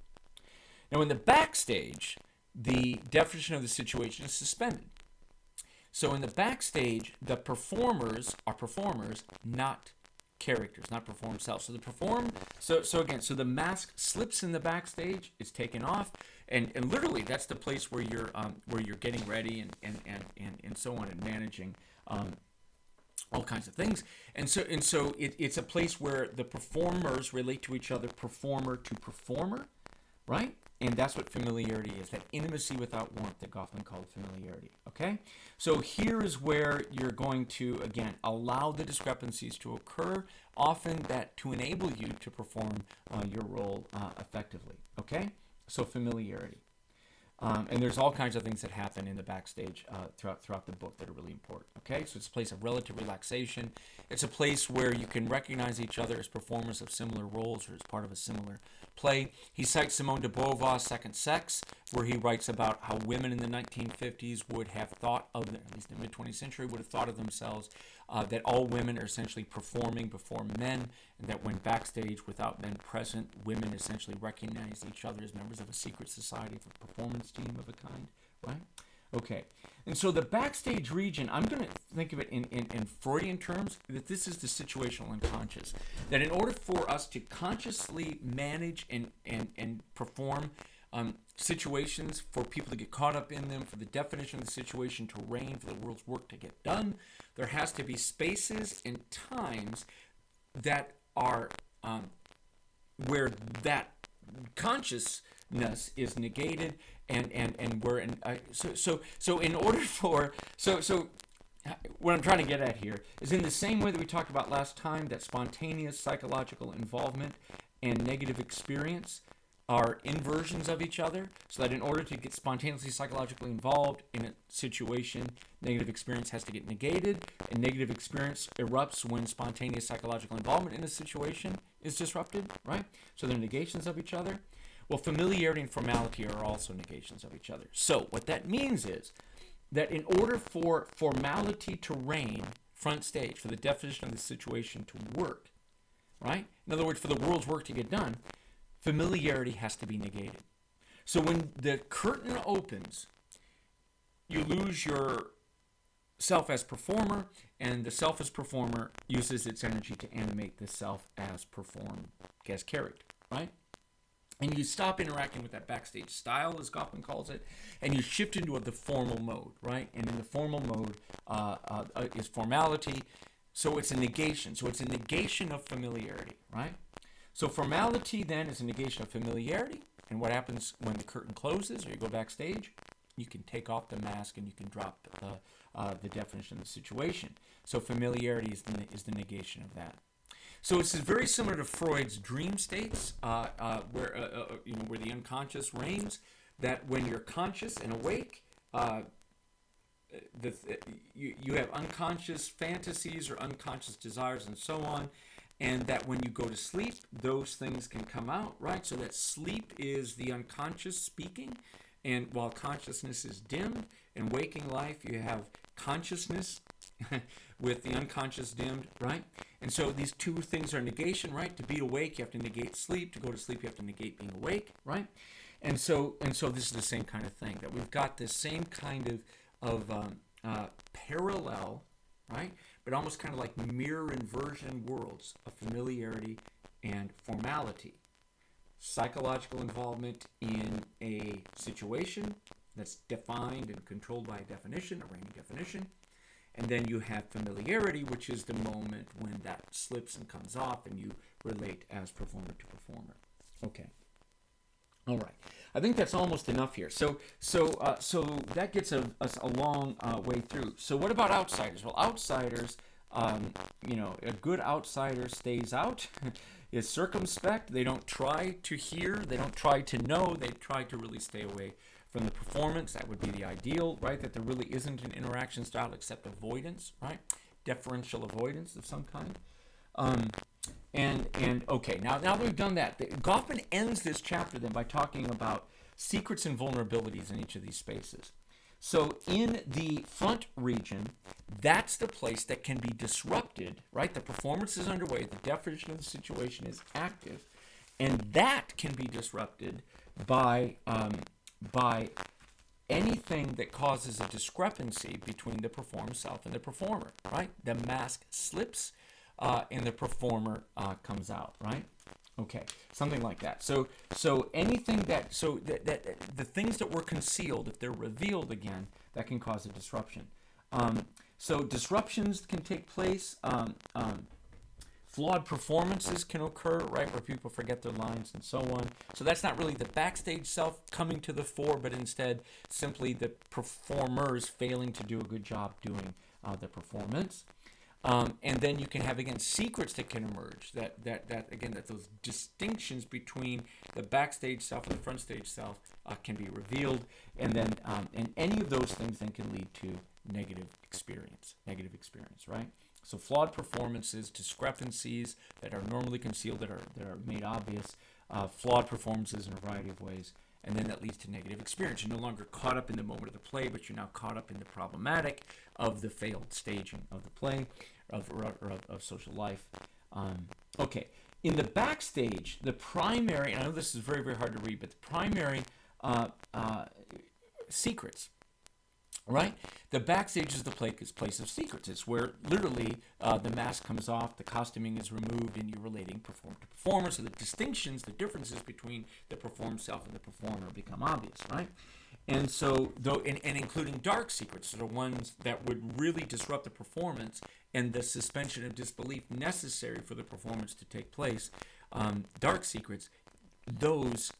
Now, in the backstage, the definition of the situation is suspended. So in the backstage, the performers are performers, not characters, not performed self. So so the mask slips in the backstage, it's taken off, and literally that's the place where you're getting ready and so on, and managing all kinds of things. And so it's a place where the performers relate to each other, performer to performer, right? And that's what familiarity is, that intimacy without warmth that Goffman called familiarity, okay? So here is where you're going to, again, allow the discrepancies to occur, often that to enable you to perform your role effectively, okay? So familiarity. And there's all kinds of things that happen in the backstage throughout the book that are really important, okay? So it's a place of relative relaxation. It's a place where you can recognize each other as performers of similar roles or as part of a similar play. He cites Simone de Beauvoir's Second Sex, where he writes about how women in the 1950s would have thought of, at least in the mid-20th century, would have thought of themselves that all women are essentially performing before men, and that when backstage without men present, women essentially recognize each other as members of a secret society, of a performance team of a kind, right? Okay, and so the backstage region, I'm going to think of it in Freudian terms, that this is the situational unconscious. That in order for us to consciously manage and perform situations, for people to get caught up in them, for the definition of the situation to reign, for the world's work to get done, there has to be spaces and times that are where that consciousness is negated, and we're in so in order for so what I'm trying to get at here is, in the same way that we talked about last time, that spontaneous psychological involvement and negative experience are inversions of each other, so that in order to get spontaneously psychologically involved in a situation, negative experience has to get negated, and negative experience erupts when spontaneous psychological involvement in a situation is disrupted, right? So they're negations of each other. Well, familiarity and formality are also negations of each other. So what that means is that in order for formality to reign front stage, for the definition of the situation to work, right? In other words, for the world's work to get done, familiarity has to be negated. So when the curtain opens, you lose your self as performer, and the self as performer uses its energy to animate the self as character, right? And you stop interacting with that backstage style, as Goffman calls it, and you shift into the formal mode, right? And in the formal mode is formality. So it's a negation. So it's a negation of familiarity, right? So formality then is a negation of familiarity. And what happens when the curtain closes or you go backstage? You can take off the mask and you can drop the definition of the situation. So familiarity is the negation of that. So this is very similar to Freud's dream states, where the unconscious reigns. That when you're conscious and awake, you have unconscious fantasies or unconscious desires and so on, and that when you go to sleep, those things can come out, right? So that sleep is the unconscious speaking, and while consciousness is dimmed, in waking life you have consciousness with the unconscious dimmed, right? And so these two things are negation, right? To be awake, you have to negate sleep. To go to sleep, you have to negate being awake, right? And so this is the same kind of thing, that we've got this same kind of parallel, right, but almost kind of like mirror inversion worlds of familiarity and formality. Psychological involvement in a situation that's defined and controlled by a definition, a random definition. And then you have familiarity, which is the moment when that slips and comes off and you relate as performer to performer. Okay. All right. I think that's almost enough here. So that gets us a long way through. So what about outsiders? Well, outsiders, a good outsider stays out, is circumspect. They don't try to hear. They don't try to know. They try to really stay away from the performance. That would be the ideal, right? That there really isn't an interaction style except avoidance, right? Deferential avoidance of some kind. And okay, now that we've done that, Goffman ends this chapter then by talking about secrets and vulnerabilities in each of these spaces. So in the front region, that's the place that can be disrupted, right? The performance is underway, the definition of the situation is active, and that can be disrupted by anything that causes a discrepancy between the performed self and the performer, right? The mask slips and the performer comes out, right? Okay, something like that. So anything that the things that were concealed, if they're revealed again, that can cause a disruption. So disruptions can take place. Flawed performances can occur, right, where people forget their lines and so on. So that's not really the backstage self coming to the fore, but instead simply the performers failing to do a good job doing the performance. And then you can have, again, secrets that can emerge, that those distinctions between the backstage self and the front stage self can be revealed. And then and any of those things then can lead to negative experience, right? So flawed performances, discrepancies that are normally concealed, that are made obvious, flawed performances in a variety of ways, and then that leads to negative experience. You're no longer caught up in the moment of the play, but you're now caught up in the problematic of the failed staging of the play, of social life. Okay, in the backstage, the primary, and I know this is very, very hard to read, but the primary secrets, right? The backstage is the place of secrets. It's where literally the mask comes off, the costuming is removed, and you're relating performer to performer. So the distinctions, the differences between the performed self and the performer become obvious, right? And so, and including dark secrets, so the ones that would really disrupt the performance and the suspension of disbelief necessary for the performance to take place, dark secrets, those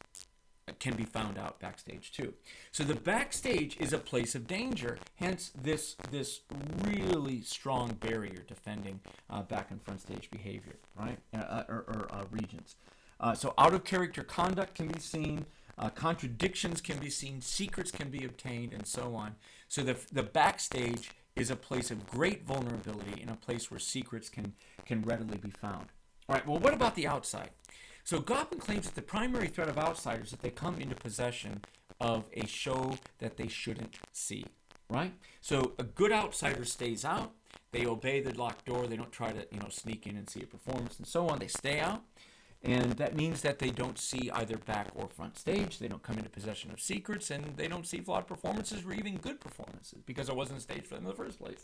can be found out backstage too. So the backstage is a place of danger, hence this really strong barrier defending back and front stage behavior, right? Or regions. So out of character conduct can be seen, contradictions can be seen, secrets can be obtained, and so on. So the backstage is a place of great vulnerability and a place where secrets can readily be found. All right, well, what about the outside? So Goffman claims that the primary threat of outsiders is that they come into possession of a show that they shouldn't see, right? So a good outsider stays out. They obey the locked door. They don't try to, sneak in and see a performance and so on. They stay out. And that means that they don't see either back or front stage. They don't come into possession of secrets, and they don't see flawed performances or even good performances because there wasn't a stage for them in the first place.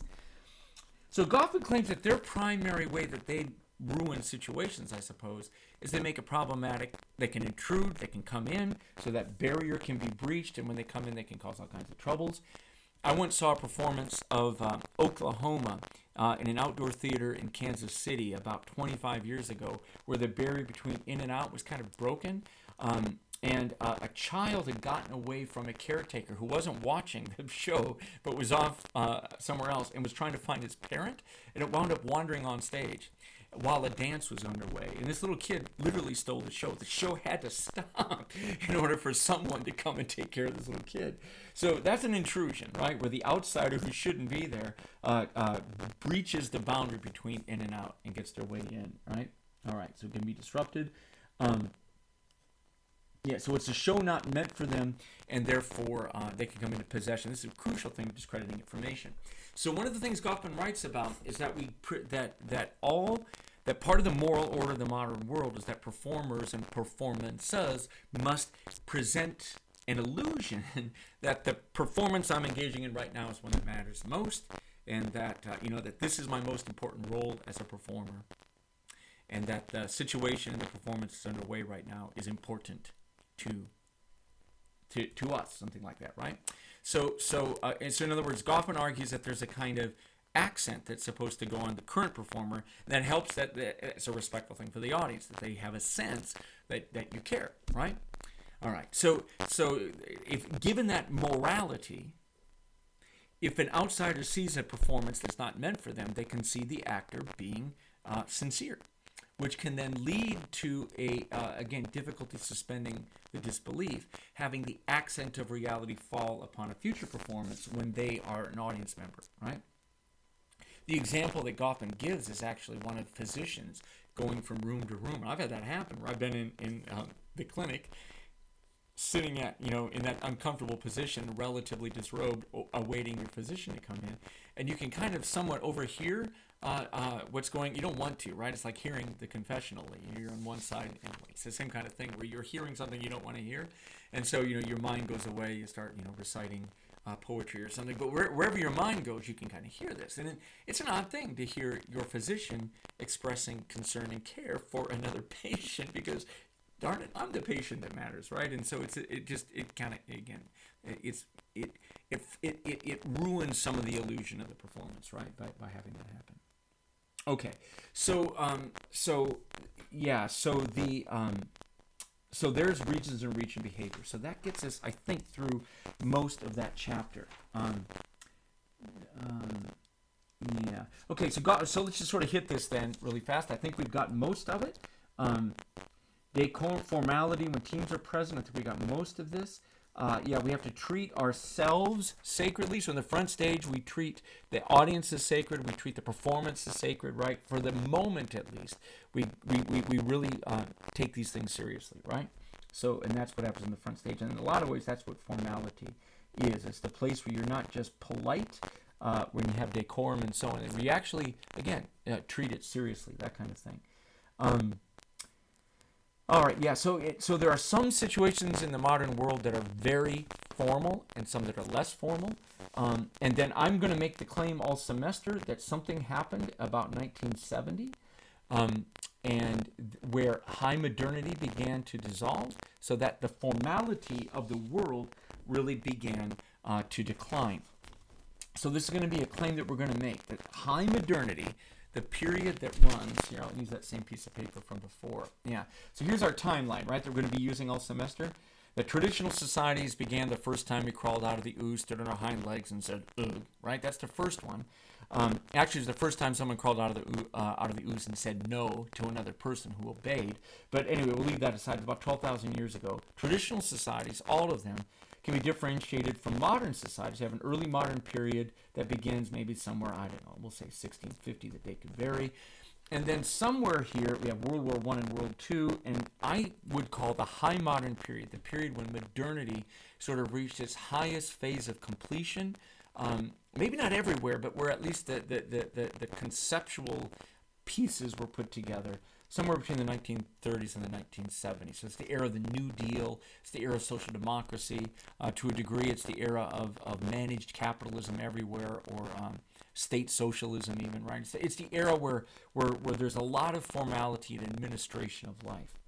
So Goffman claims that their primary way that they ruin situations, I suppose, is they make it problematic. They can intrude, they can come in, so that barrier can be breached, and when they come in, they can cause all kinds of troubles. I once saw a performance of Oklahoma in an outdoor theater in Kansas City about 25 years ago, where the barrier between in and out was kind of broken. And a child had gotten away from a caretaker who wasn't watching the show, but was off somewhere else and was trying to find his parent, and it wound up wandering on stage while a dance was underway. And this little kid literally stole the show. The show had to stop in order for someone to come and take care of this little kid. So that's an intrusion, right? Where the outsider who shouldn't be there breaches the boundary between in and out and gets their way in, right? All right, so it can be disrupted. So it's a show not meant for them, and therefore they can come into possession. This is a crucial thing, discrediting information. So one of the things Goffman writes about is that that part of the moral order of the modern world is that performers and performances must present an illusion that the performance I'm engaging in right now is one that matters most, and that that this is my most important role as a performer, and that the situation and the performance is underway right now is important to us, something like that, right? And so in other words, Goffman argues that there's a kind of accent that's supposed to go on the current performer that helps, that it's a respectful thing for the audience, that they have a sense that you care, right? All right. So if given that morality, if an outsider sees a performance that's not meant for them, they can see the actor being sincere, which can then lead to again, difficulty suspending the disbelief, having the accent of reality fall upon a future performance when they are an audience member, right? The example that Goffman gives is actually one of physicians going from room to room. And I've had that happen where I've been in the clinic, sitting at, in that uncomfortable position, relatively disrobed, awaiting your physician to come in. And you can kind of somewhat overhear what's going, you don't want to, right? It's like hearing the confessional. You're on one side, and it's the same kind of thing where you're hearing something you don't want to hear. And so, your mind goes away, you start, reciting poetry or something. But wherever your mind goes, you can kind of hear this. And it's an odd thing to hear your physician expressing concern and care for another patient, because darn it, I'm the patient that matters, right? And so it ruins some of the illusion of the performance, right? By having that happen. Okay, so there's regions and region behavior. So that gets us, I think, through most of that chapter. Yeah. Okay, so let's just sort of hit this then really fast. I think we've got most of it. Decorum, formality, when teams are present, I think we got most of this. We have to treat ourselves sacredly. So in the front stage, we treat the audience as sacred. We treat the performance as sacred, right? For the moment, at least, we really take these things seriously, right? So, and that's what happens in the front stage. And in a lot of ways, that's what formality is. It's the place where you're not just polite, when you have decorum and so on. We actually, again, treat it seriously, that kind of thing. All right, yeah, so there are some situations in the modern world that are very formal and some that are less formal. And then I'm going to make the claim all semester that something happened about 1970, and where high modernity began to dissolve, so that the formality of the world really began to decline. So this is going to be a claim that we're going to make, that high modernity, the period that runs, here, I'll use that same piece of paper from before. Yeah, so here's our timeline, right, that we're going to be using all semester. The traditional societies began the first time we crawled out of the ooze, stood on our hind legs, and said, ugh, right? That's the first one. Actually, it's the first time someone crawled out of the ooze and said no to another person who obeyed. But anyway, we'll leave that aside. About 12,000 years ago, traditional societies, all of them, can be differentiated from modern societies. You have an early modern period that begins maybe somewhere, I don't know, we'll say 1650, the date could vary. And then somewhere here, we have World War I and World II, and I would call the high modern period, the period when modernity sort of reached its highest phase of completion. Maybe not everywhere, but where at least the conceptual pieces were put together, somewhere between the 1930s and the 1970s. So it's the era of the New Deal. It's the era of social democracy. To a degree, it's the era of managed capitalism everywhere, or state socialism even, right? It's the era where there's a lot of formality and administration of life.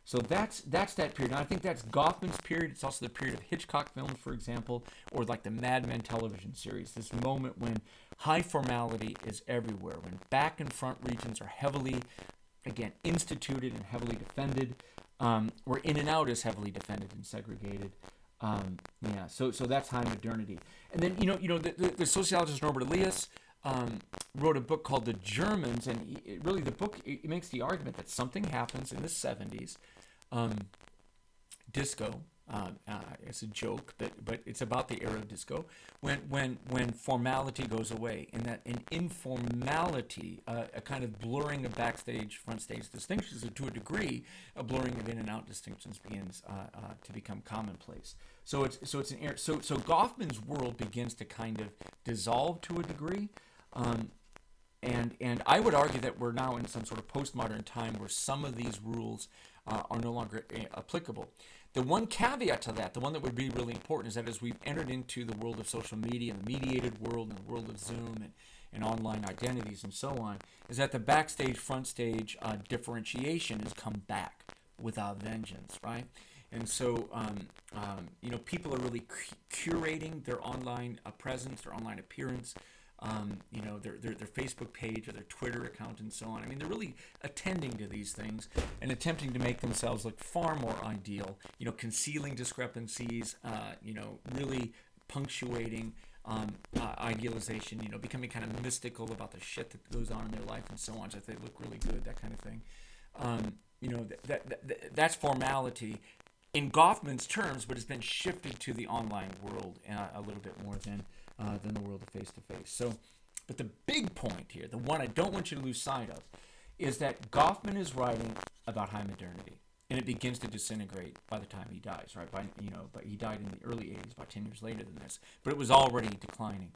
So that's that period. And I think that's Goffman's period. It's also the period of Hitchcock films, for example, or like the Mad Men television series. This moment when high formality is everywhere, when back and front regions are heavily, again, instituted and heavily defended, where in and out is heavily defended and segregated. So that's high modernity. And then, the sociologist Norbert Elias wrote a book called The Germans, and the book makes the argument that something happens in the 70s. Disco, it's a joke, but it's about the era of disco, when formality goes away, and that in informality, a kind of blurring of backstage, front stage distinctions, and to a degree, a blurring of in and out distinctions begins to become commonplace. So Goffman's world begins to kind of dissolve to a degree. And I would argue that we're now in some sort of postmodern time where some of these rules are no longer applicable. The one caveat to that, the one that would be really important, is that as we've entered into the world of social media, the mediated world, and the world of Zoom and online identities and so on, is that the backstage, front stage differentiation has come back without vengeance, right? And so, people are really curating their online presence, their online appearance, their Facebook page or their Twitter account and so on. I mean, they're really attending to these things and attempting to make themselves look far more ideal, concealing discrepancies, really punctuating idealization, becoming kind of mystical about the shit that goes on in their life and so on, so that they look really good, that kind of thing. That's formality in Goffman's terms, but it's been shifted to the online world a little bit more than the world of face-to-face. So, but the big point here, the one I don't want you to lose sight of, is that Goffman is writing about high modernity, and it begins to disintegrate by the time he dies, right? But he died in the early 80s, about 10 years later than this, but it was already declining.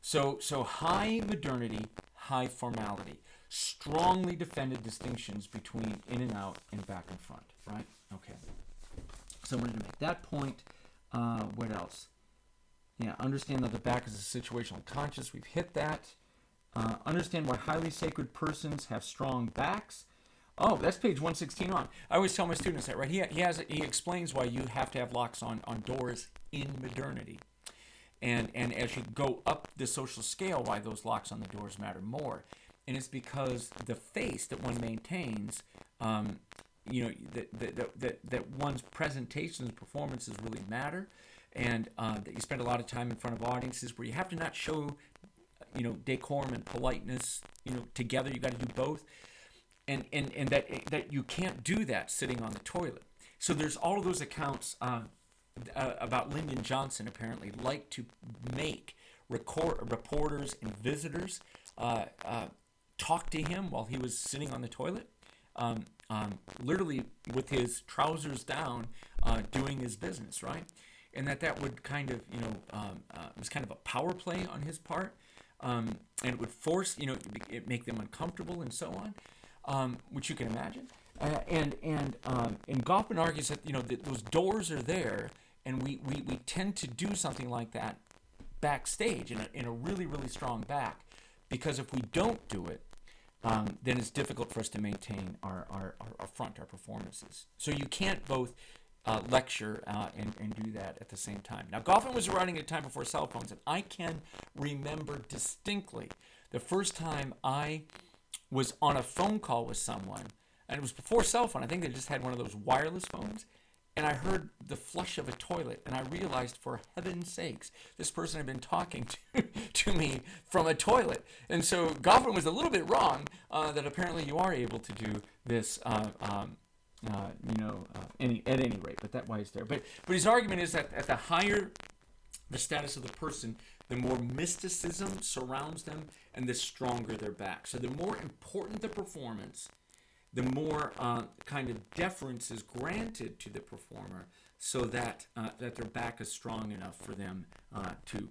So high modernity, high formality, strongly defended distinctions between in and out and back and front, right? Okay. So I wanted to make that point. What else? Yeah, understand that the back is a situational conscious. We've hit that. Understand why highly sacred persons have strong backs. Oh, that's page 116 on. I always tell my students that, right? He explains why you have to have locks on doors in modernity. And as you go up the social scale, why those locks on the doors matter more. And it's because the face that one maintains, that one's presentations and performances really matter, and that you spend a lot of time in front of audiences where you have to not show, decorum and politeness, together. You got to do both, and that you can't do that sitting on the toilet. So there's all of those accounts about Lyndon Johnson apparently like to make reporters and visitors talk to him while he was sitting on the toilet, literally with his trousers down, doing his business, right? And that would kind of, it was kind of a power play on his part, and it would force, it make them uncomfortable and so on, which you can imagine. And Goffman argues that, that those doors are there, and we tend to do something like that backstage in a really, really strong back, because if we don't do it, then it's difficult for us to maintain our front, our performances. So you can't both lecture and do that at the same time. Now, Goffman was writing at a time before cell phones, and I can remember distinctly the first time I was on a phone call with someone, and it was before cell phone. I think they just had one of those wireless phones, and I heard the flush of a toilet, and I realized, for heaven's sakes, this person had been talking to me from a toilet. And so Goffman was a little bit wrong that apparently you are able to do this, at any rate, but that why it's there. But his argument is that at the higher the status of the person, the more mysticism surrounds them, and the stronger their back. So the more important the performance, the more kind of deference is granted to the performer, so that that their back is strong enough for them to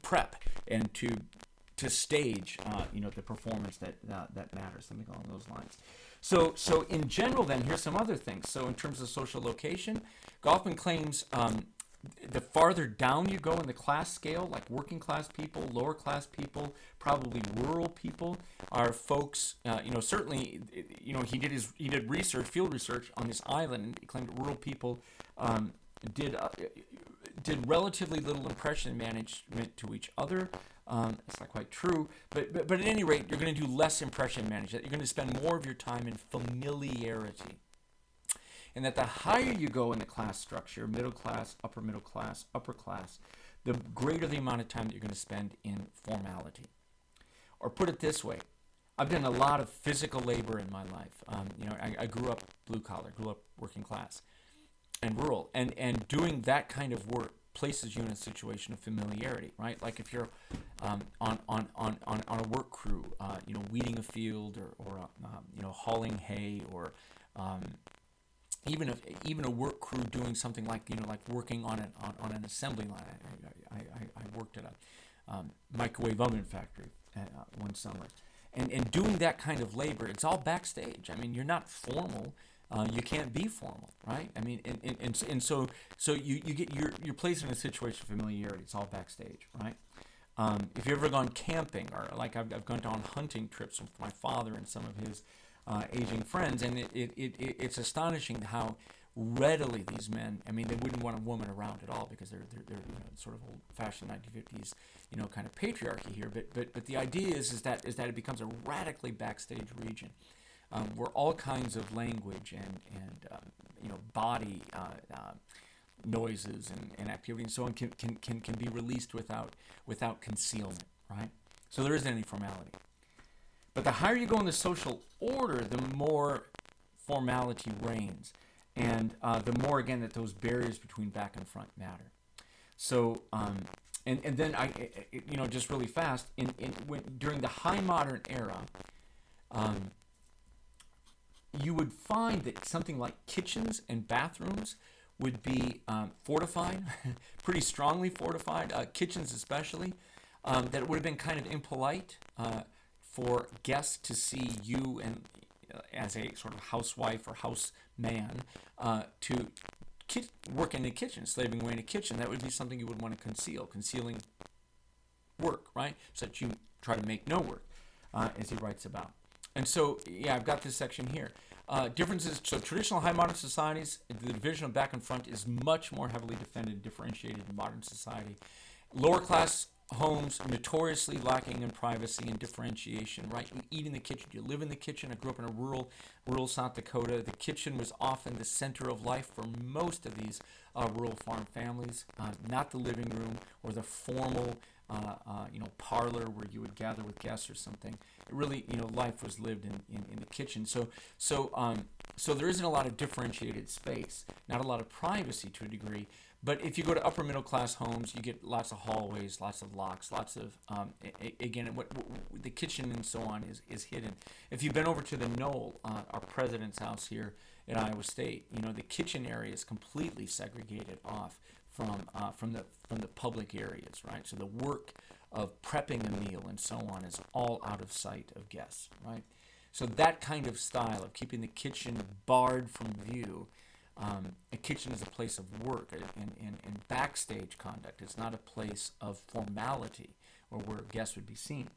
prep and to stage the performance that matters, something along those lines. So in general, then, here's some other things. So in terms of social location, Goffman claims the farther down you go in the class scale, like working class people, lower class people, probably rural people, are folks. Certainly, he did research, field research on this island, and he claimed that rural people did relatively little impression management to each other. It's not quite true, but at any rate, you're going to do less impression management. You're going to spend more of your time in familiarity. And that the higher you go in the class structure, middle class, upper class, the greater the amount of time that you're going to spend in formality. Or put it this way, I've done a lot of physical labor in my life. I grew up blue collar, grew up working class and rural, and doing that kind of work places you in a situation of familiarity, right? Like if you're on a work crew, weeding a field or hauling hay, or even a work crew doing something like working on an assembly line. I worked at a microwave oven factory one summer, and doing that kind of labor, it's all backstage. I mean, you're not formal. You can't be formal, right? I mean, and so you get you're placed in a situation of familiarity. It's all backstage, right? If you've ever gone camping, or like I've gone on hunting trips with my father and some of his aging friends, and it's astonishing how readily these men, I mean, they wouldn't want a woman around at all because they're sort of old-fashioned 1950s, kind of patriarchy here. But the idea is that it becomes a radically backstage region, where all kinds of language and body noises and activity and so on can be released without concealment, right? So there isn't any formality. But the higher you go in the social order, the more formality reigns, and the more, again, that those barriers between back and front matter. So, and then just really fast, during the high modern era, you would find that something like kitchens and bathrooms would be fortified, pretty strongly fortified, kitchens especially, that it would have been kind of impolite for guests to see you and as a sort of housewife or houseman to work in the kitchen, slaving away in a kitchen. That would be something you would want to concealing work, right? So that you try to make no work, as he writes about. And so, yeah, I've got this section here. Differences. So traditional high modern societies, the division of back and front is much more heavily defended and differentiated in modern society. Lower class homes notoriously lacking in privacy and differentiation, right? You eat in the kitchen, you live in the kitchen. I grew up in a rural South Dakota. The kitchen was often the center of life for most of these rural farm families, not the living room or the formal parlor where you would gather with guests or something. It really, life was lived in the kitchen. So there isn't a lot of differentiated space, not a lot of privacy to a degree. But if you go to upper middle class homes, you get lots of hallways, lots of locks, lots of again, what the kitchen and so on is hidden. If you've been over to the Knoll, our president's house here at Iowa State, the kitchen area is completely segregated off from the public areas, right? So the work of prepping a meal and so on is all out of sight of guests, right? So that kind of style of keeping the kitchen barred from view. A kitchen is a place of work and backstage conduct. It's not a place of formality or where guests would be seen.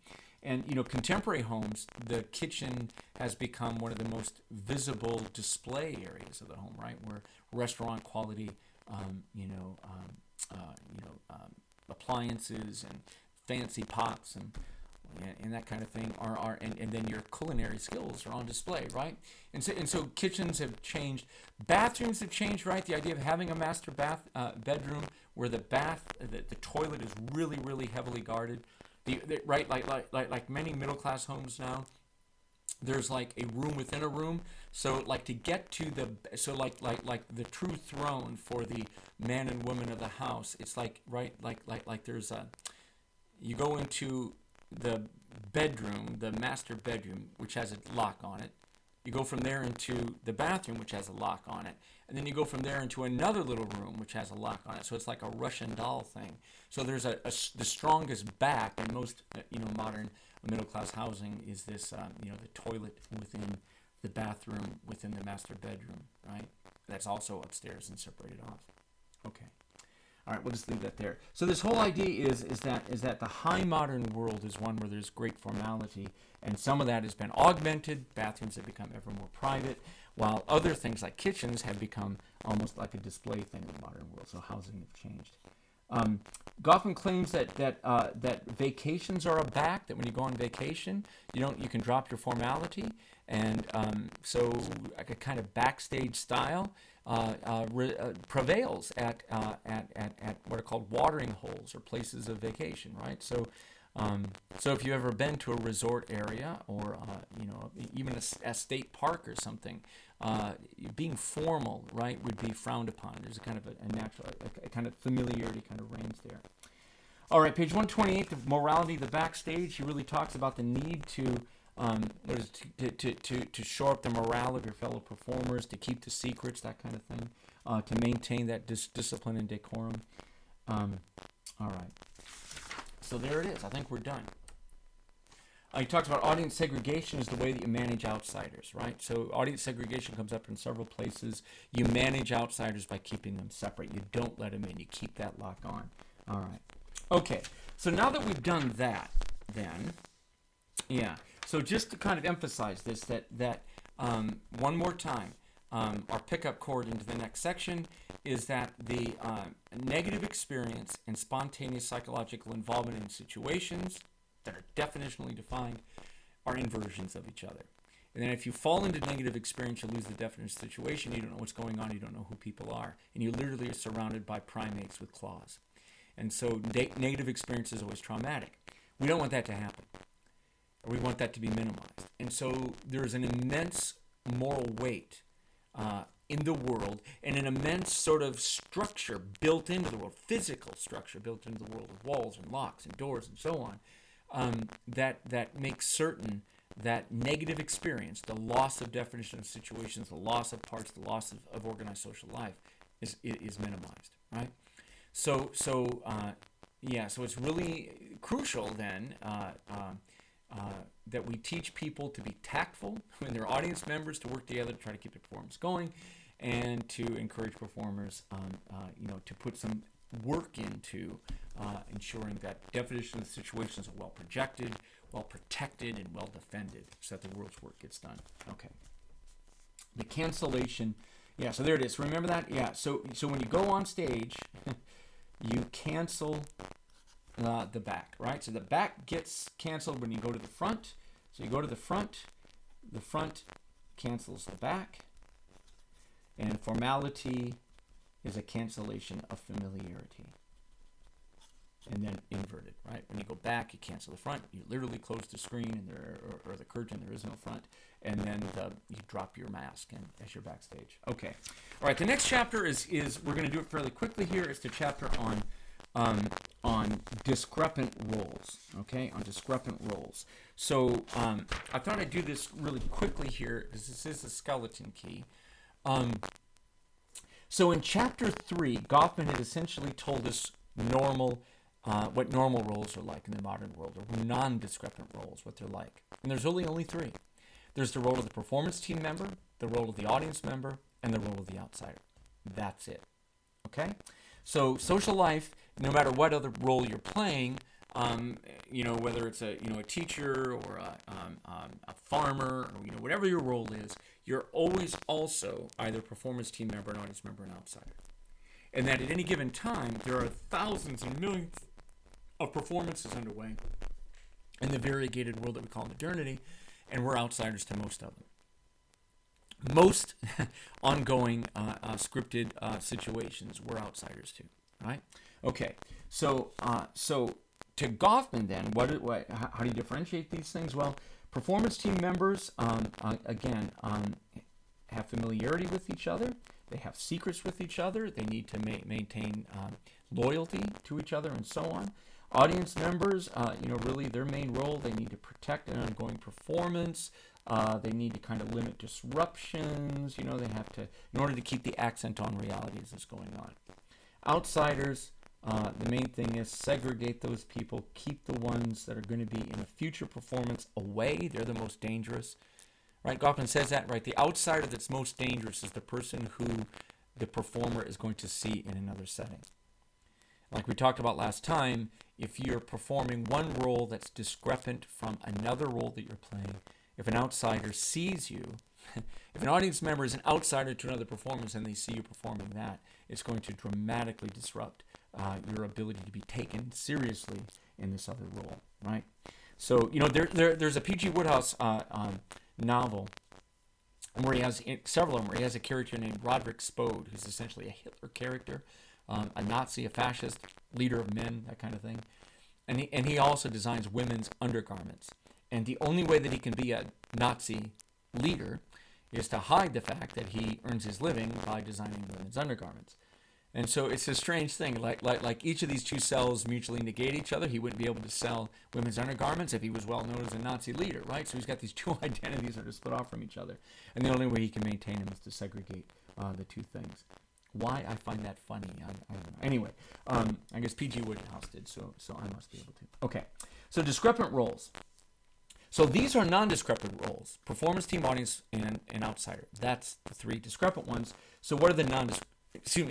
And, contemporary homes, the kitchen has become one of the most visible display areas of the home, right? Where restaurant quality, appliances and fancy pots and that kind of thing and then your culinary skills are on display, right? And so kitchens have changed, bathrooms have changed, right? The idea of having a master bedroom where the toilet is really, really heavily guarded, right? Like many middle class homes now, there's like a room within a room. So like to get to like the true throne for the man and woman of the house, it's like like there's you go into the bedroom, the master bedroom, which has a lock on it. You go from there into the bathroom, which has a lock on it. And then you go from there into another little room, which has a lock on it. So it's like a Russian doll thing. So there's the strongest back in most, modern middle-class housing is this, the toilet within the bathroom, within the master bedroom, right? That's also upstairs and separated off. Okay. All right, we'll just leave that there. So this whole idea is that the high modern world is one where there's great formality, and some of that has been augmented. Bathrooms have become ever more private, while other things like kitchens have become almost like a display thing in the modern world. So housing has changed. Goffman claims that vacations are back. That when you go on vacation, you can drop your formality, and so like a kind of backstage style prevails at what are called watering holes or places of vacation, right? So if you've ever been to a resort area or even a state park or something, being formal, right, would be frowned upon. There's a kind of a natural, a kind of familiarity kind of reigns there. All right, page 128, the morality, the backstage. He really talks about the need to shore up the morale of your fellow performers, to keep the secrets, that kind of thing, to maintain that discipline and decorum. All right. So there it is. I think we're done. he talks about audience segregation is the way that you manage outsiders, right? So audience segregation comes up in several places. You manage outsiders by keeping them separate. You don't let them in. You keep that lock on. All right. Okay. So now that we've done that, then, yeah. So just to kind of emphasize this, that one more time, our pickup chord into the next section is that the negative experience and spontaneous psychological involvement in situations that are definitionally defined are inversions of each other. And then if you fall into negative experience, you lose the definite situation. You don't know what's going on. You don't know who people are. And you literally are surrounded by primates with claws. And so negative experience is always traumatic. We don't want that to happen. We want that to be minimized. And so there's an immense moral weight in the world, and an immense sort of structure built into the world, physical structure built into the world with walls and locks and doors and so on, that makes certain that negative experience, the loss of definition of situations, the loss of parts, the loss of organized social life is minimized, right? So it's really crucial then that we teach people to be tactful when they're audience members, to work together to try to keep the performance going, and to encourage performers, to put some work into ensuring that definition of the situations are well projected, well protected, and well defended, so that the world's work gets done. Okay. The cancellation. Yeah, so there it is. Remember that? Yeah. So when you go on stage, you cancel the back, right? So the back gets canceled when you go to the front. So you go to the front cancels the back, and formality is a cancellation of familiarity. And then inverted, right? When you go back, you cancel the front. You literally close the screen and or the curtain. There is no front. And then you drop your mask as you're backstage. Okay. All right. The next chapter is we're going to do it fairly quickly here. It's the chapter on discrepant roles. Okay, on discrepant roles. So I thought I'd do this really quickly here because this is a skeleton key. So in chapter 3, Goffman had essentially told us what normal roles are like in the modern world, or non-discrepant roles, what they're like. And there's really only 3. There's the role of the performance team member, the role of the audience member, and the role of the outsider. That's it. Okay? So social life, no matter what other role you're playing, whether it's a teacher or a farmer, or whatever your role is, you're always also either performance team member, an audience member, an outsider. And that at any given time, there are thousands and millions of performances underway in the variegated world that we call modernity, and we're outsiders to most of them. Most ongoing scripted situations, we're outsiders to, right? Okay, so to Goffman then, how do you differentiate these things? Well, performance team members, have familiarity with each other. They have secrets with each other. They need to maintain loyalty to each other and so on. Audience members, really their main role, they need to protect an ongoing performance. They need to kind of limit disruptions. They have to, in order to keep the accent on reality as it's going on. Outsiders, the main thing is segregate those people, keep the ones that are going to be in a future performance away. They're the most dangerous. Right? Goffman says that, right? The outsider that's most dangerous is the person who the performer is going to see in another setting. Like we talked about last time, if you're performing one role that's discrepant from another role that you're playing, if an outsider sees you, if an audience member is an outsider to another performance and they see you performing that, it's going to dramatically disrupt your ability to be taken seriously in this other role, right? So, there's a P.G. Wodehouse novel where he has several of them, where he has a character named Roderick Spode, who's essentially a Hitler character, a Nazi, a fascist, leader of men, that kind of thing. And he also designs women's undergarments. And the only way that he can be a Nazi leader is to hide the fact that he earns his living by designing women's undergarments. And so it's a strange thing. Like each of these two cells mutually negate each other. He wouldn't be able to sell women's undergarments if he was well known as a Nazi leader, right? So he's got these two identities that are split off from each other. And the only way he can maintain them is to segregate the two things. Why I find that funny, I don't know. Anyway, I guess P.G. Wodehouse did, so I must be able to. Okay, so discrepant roles. So these are non-discrepant roles: performance team, audience, and outsider. That's the three discrepant ones. So what are the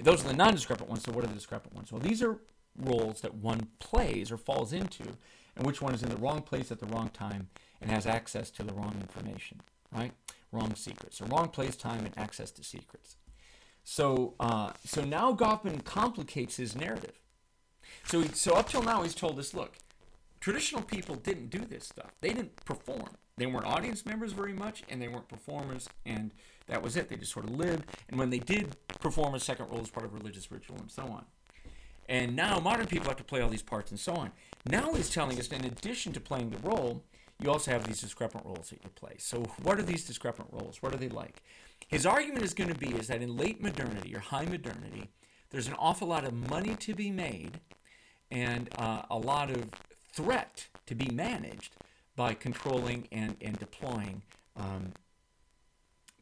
those are the non-discrepant ones. So what are the discrepant ones? Well, these are roles that one plays or falls into, and which one is in the wrong place at the wrong time and has access to the wrong information, right? Wrong secrets. So wrong place, time, and access to secrets. So now Goffman complicates his narrative. So up till now he's told us, look, traditional people didn't do this stuff. They didn't perform. They weren't audience members very much, and they weren't performers, and that was it. They just sort of lived. And when they did perform a second role as part of religious ritual and so on. And now modern people have to play all these parts and so on. Now he's telling us, in addition to playing the role, you also have these discrepant roles that you play. So what are these discrepant roles? What are they like? His argument is going to be is that in late modernity or high modernity, there's an awful lot of money to be made and a lot of threat to be managed by controlling and deploying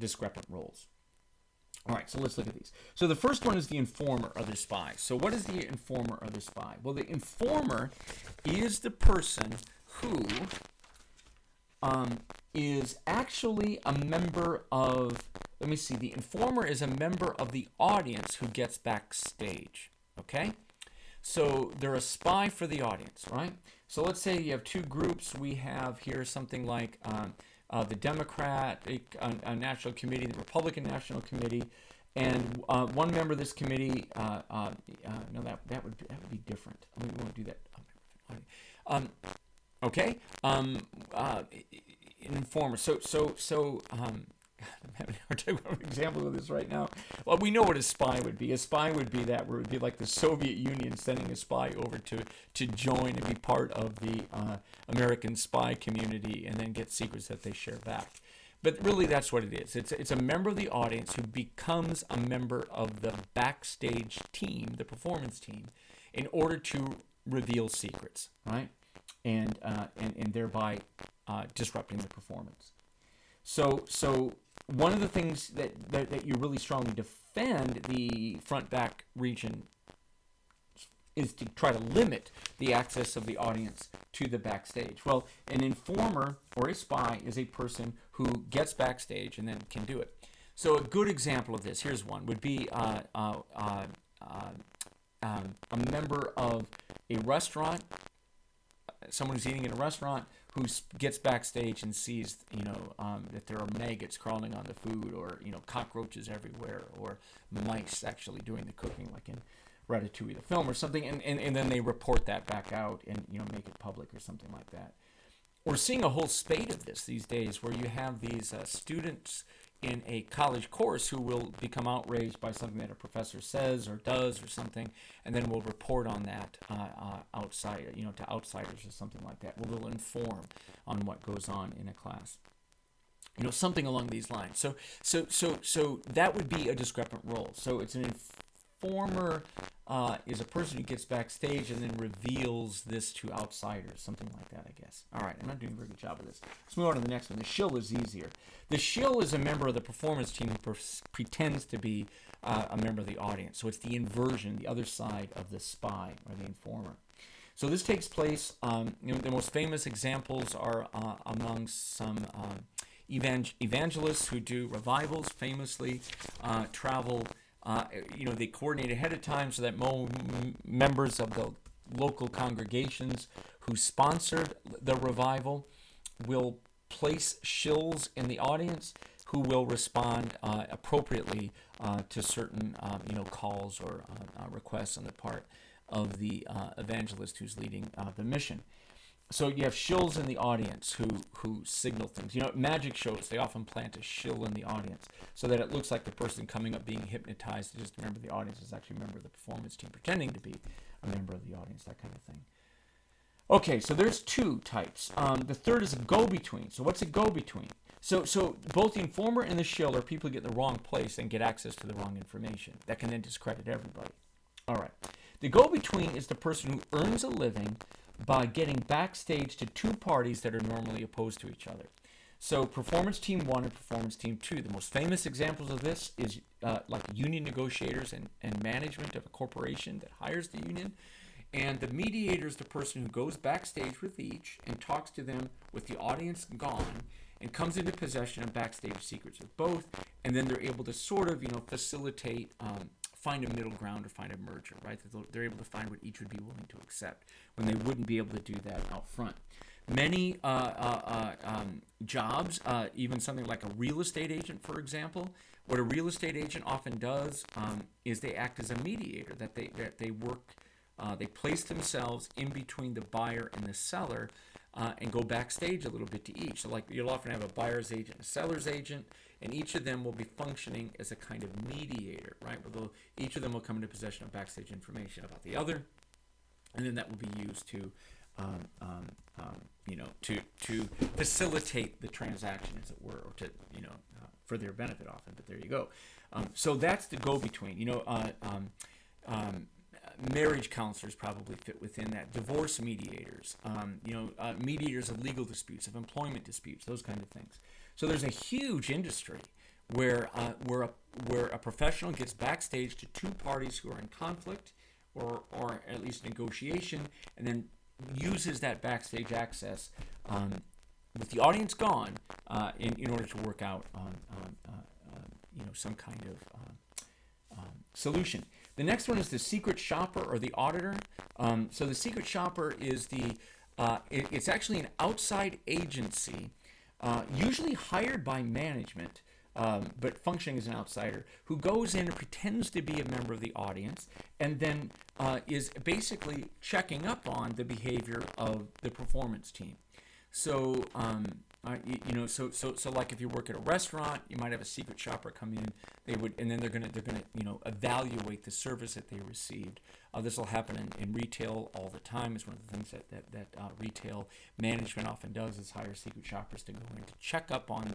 discrepant roles. All right, so let's look at these. So the first one is the informer or the spy. So what is the informer or the spy? Well, the informer is the person who is actually a member of, the informer is a member of the audience who gets backstage, okay? So they're a spy for the audience, right? So let's say you have two groups. We have here something like the Democratic National Committee, the Republican National Committee, and one member of this committee. No, that would be different. We won't do that. Okay. An informer. I'm having a hard time with an example of this right now. Well, we know what a spy would be. A spy would be that where it would be like the Soviet Union sending a spy over to join and be part of the American spy community and then get secrets that they share back. But really, that's what it is. It's a member of the audience who becomes a member of the backstage team, the performance team, in order to reveal secrets, right? And thereby disrupting the performance. So one of the things that you really strongly defend the front-back region is to try to limit the access of the audience to the backstage. Well, an informer or a spy is a person who gets backstage and then can do it. So a good example of this, here's one, would be a member of a restaurant, someone who's eating in a restaurant, who gets backstage and sees, that there are maggots crawling on the food, or cockroaches everywhere, or mice actually doing the cooking, like in Ratatouille, the film, or something, and then they report that back out and make it public or something like that. We're seeing a whole spate of this these days, where you have these students in a college course who will become outraged by something that a professor says or does or something, and then will report on that outside, to outsiders or something like that. We'll inform on what goes on in a class, something along these lines. So that would be a discrepant role. So it's an informer is a person who gets backstage and then reveals this to outsiders, something like that, I guess. All right, I'm not doing a very good job of this. Let's move on to the next one. The shill is easier. The shill is a member of the performance team who pretends to be a member of the audience. So it's the inversion, the other side of the spy or the informer. So this takes place, the most famous examples are among some evangelists who do revivals, famously travel. They coordinate ahead of time so that members of the local congregations who sponsored the revival will place shills in the audience who will respond appropriately to certain calls or requests on the part of the evangelist who's leading the mission. So you have shills in the audience who signal things. Magic shows, they often plant a shill in the audience so that it looks like the person coming up being hypnotized is just a member of the audience is actually a member of the performance team pretending to be a member of the audience, that kind of thing. Okay, so there's two types. The third is a go-between. So what's a go-between? So both the informer and the shill are people who get in the wrong place and get access to the wrong information. That can then discredit everybody. All right. The go-between is the person who earns a living by getting backstage to two parties that are normally opposed to each other. So performance team 1 and performance team 2. The most famous examples of this is like union negotiators and management of a corporation that hires the union. And the mediator is the person who goes backstage with each and talks to them with the audience gone and comes into possession of backstage secrets with both. And then they're able to sort of, facilitate, find a middle ground or find a merger, right? They're able to find what each would be willing to accept when they wouldn't be able to do that out front. Many jobs, even something like a real estate agent, for example, what a real estate agent often does is they act as a mediator, that they work, they place themselves in between the buyer and the seller and go backstage a little bit to each. So like you'll often have a buyer's agent, a seller's agent, and each of them will be functioning as a kind of mediator, right? Each of them will come into possession of backstage information about the other, and then that will be used to to facilitate the transaction, as it were, or to, for their benefit often. But there you go. So that's the go-between. Marriage counselors probably fit within that. Divorce mediators, mediators of legal disputes, of employment disputes, those kind of things. So there's a huge industry where a professional gets backstage to two parties who are in conflict or at least negotiation, and then uses that backstage access with the audience gone in order to work out some kind of solution. The next one is the secret shopper or the auditor. So the secret shopper is it's actually an outside agency, usually hired by management, but functioning as an outsider, who goes in and pretends to be a member of the audience, and then is basically checking up on the behavior of the performance team. So, so like if you work at a restaurant, you might have a secret shopper come in. And then they're gonna evaluate the service that they received. This will happen in retail all the time. It's one of the things that retail management often does, is hire secret shoppers to go in to check up on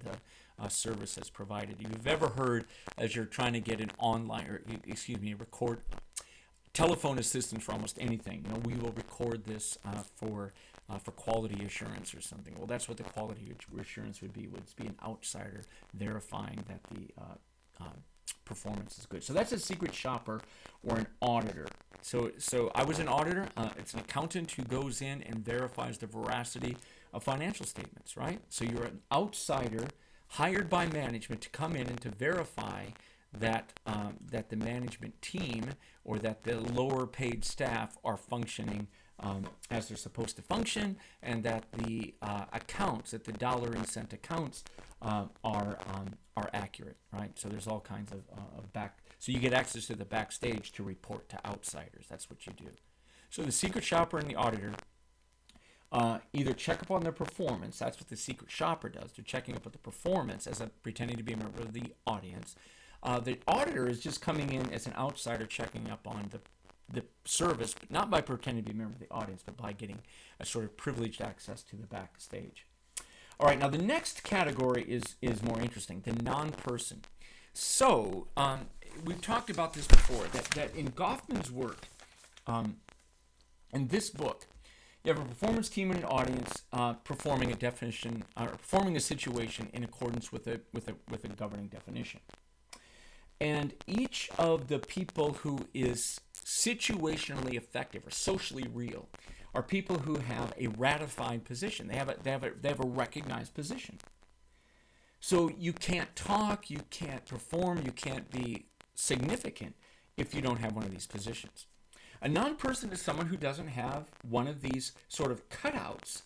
the service that's provided. You've ever heard, as you're trying to get an record telephone assistance for almost anything, we will record this for quality assurance or something. Well, that's what the quality assurance would be an outsider verifying that the performance is good. So that's a secret shopper or an auditor. So I was an auditor. It's an accountant who goes in and verifies the veracity of financial statements, right? So you're an outsider hired by management to come in and to verify that the management team or that the lower paid staff are functioning as they're supposed to function, and that the accounts, that the dollar and cent accounts are accurate, right? So there's all kinds of so you get access to the backstage to report to outsiders. That's what you do. So the secret shopper and the auditor either check up on their performance. That's what the secret shopper does. They're checking up on the performance as pretending to be a member of the audience. The auditor is just coming in as an outsider, checking up on the service, but not by pretending to be a member of the audience, but by getting a sort of privileged access to the backstage. All right, now the next category is more interesting, the non-person. So we've talked about this before, that in Goffman's work, in this book, you have a performance team and an audience performing a situation in accordance with a governing definition. And each of the people who is situationally effective or socially real are people who have a ratified position. They have a recognized position. So you can't talk, you can't perform, you can't be significant if you don't have one of these positions. A non-person is someone who doesn't have one of these sort of cutouts,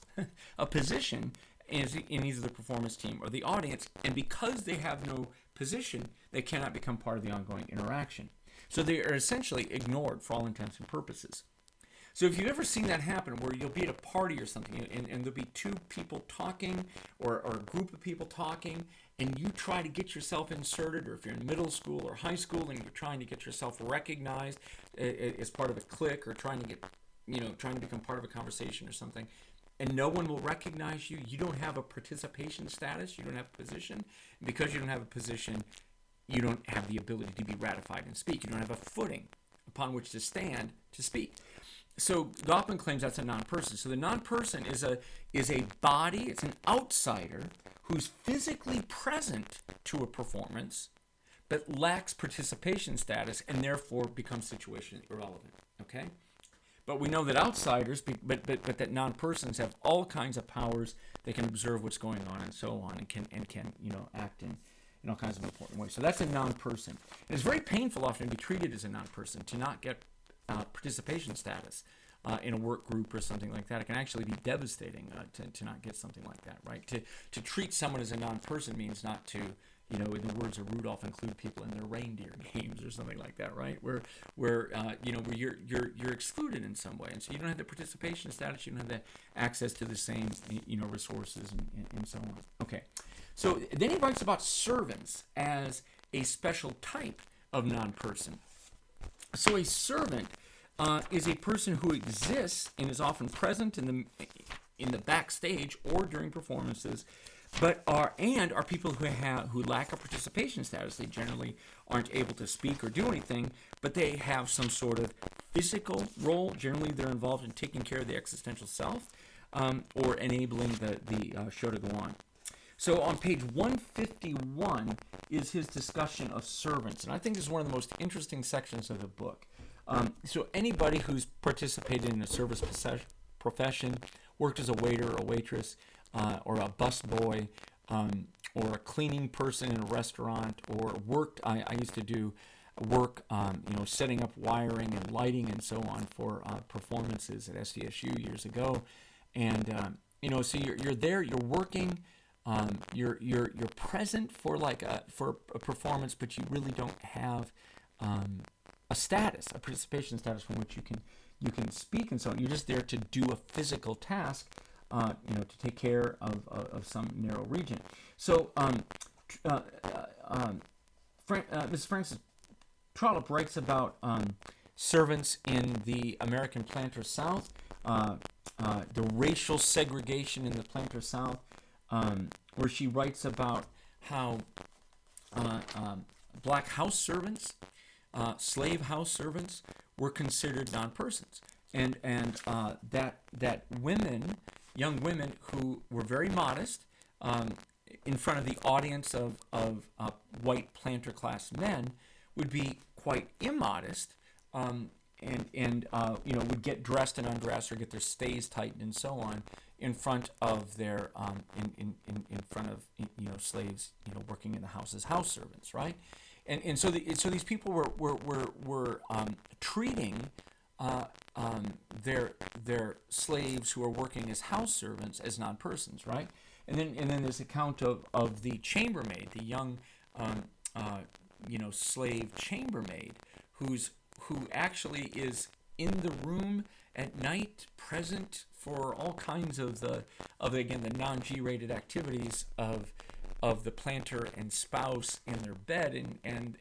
a position in either the performance team or the audience, and because they have no position, they cannot become part of the ongoing interaction. So they are essentially ignored for all intents and purposes. So if you've ever seen that happen, where you'll be at a party or something, and there'll be two people talking, or a group of people talking, and you try to get yourself inserted, or if you're in middle school or high school and you're trying to get yourself recognized as part of a clique, or trying to become part of a conversation or something, and no one will recognize you, you don't have a participation status, you don't have a position. And because you don't have a position, you don't have the ability to be ratified and speak. You don't have a footing upon which to stand to speak. So Goffman claims that's a non-person. So the non-person is a body, it's an outsider who's physically present to a performance but lacks participation status and therefore becomes situationally irrelevant. Okay? But we know that outsiders, but that non-persons have all kinds of powers. They can observe what's going on and so on, and can act in all kinds of important ways. So that's a non-person. And it's very painful often to be treated as a non-person, to not get participation status in a work group or something like that. It can actually be devastating to not get something like that, right? To treat someone as a non-person means not to, in the words of Rudolph, include people in their reindeer games or something like that, right? Where you're excluded in some way, and so you don't have the participation status, you don't have the access to the same resources and so on. Okay, so then he writes about servants as a special type of non-person. So a servant is a person who exists and is often present in the backstage or during performances, but are people who lack a participation status. They generally aren't able to speak or do anything, but they have some sort of physical role. Generally, they're involved in taking care of the existential self or enabling the show to go on. So on page 151 is his discussion of servants, and I think this is one of the most interesting sections of the book. So anybody who's participated in a service profession, worked as a waiter or waitress, or a busboy, or a cleaning person in a restaurant, or worked, I used to do work, setting up wiring and lighting and so on for performances at SDSU years ago. And, so you're there, you're working, you're present for a performance, but you really don't have a participation status from which you can speak and so on. You're just there to do a physical task, to take care of some narrow region. So Ms. Frances Trollope writes about servants in the American planter South, the racial segregation in the planter South, where she writes about how black house servants, slave house servants, were considered non-persons, and that young women who were very modest in front of the audience of white planter class men would be quite immodest, and would get dressed and undressed or get their stays tightened and so on in front of their in front of slaves working in the house as house servants, right? And so these people were treating their slaves who are working as house servants as non-persons, right? And then this account of the chambermaid, the young slave chambermaid who actually is in the room at night, present for all kinds of the non-G-rated activities of the planter and spouse in their bed, and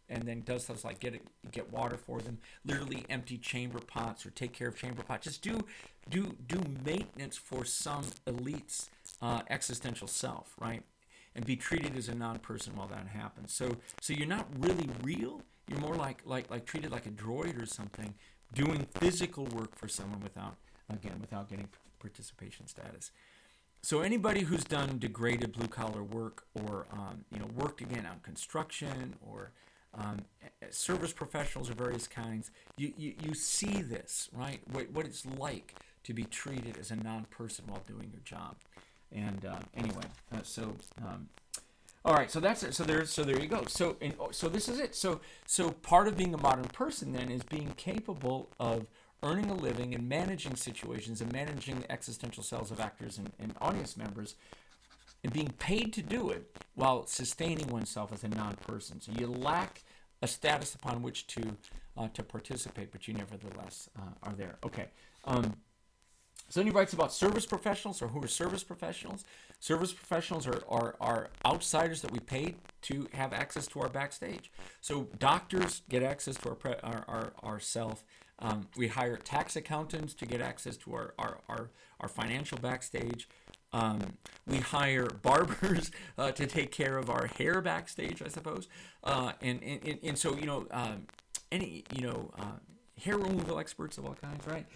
then does stuff like get water for them, literally empty chamber pots or take care of chamber pots, just do maintenance for some elite's existential self, right? And be treated as a non-person while that happens. So you're not really real. You're more like treated like a droid or something, doing physical work for someone without getting participation status. So anybody who's done degraded blue-collar work, or worked again on construction, or service professionals of various kinds, you see this, right? What it's like to be treated as a non-person while doing your job. And all right, so that's it. So there you go. So this is it. So part of being a modern person then is being capable of earning a living and managing situations and managing the existential selves of actors and audience members, and being paid to do it while sustaining oneself as a non-person. So you lack a status upon which to participate, but you nevertheless are there. Okay. So then he writes about service professionals, or who are service professionals. Service professionals are outsiders that we pay to have access to our backstage. So doctors get access to our self. We hire tax accountants to get access to our financial backstage. We hire barbers to take care of our hair backstage, I suppose. And so any hair removal experts of all kinds, right?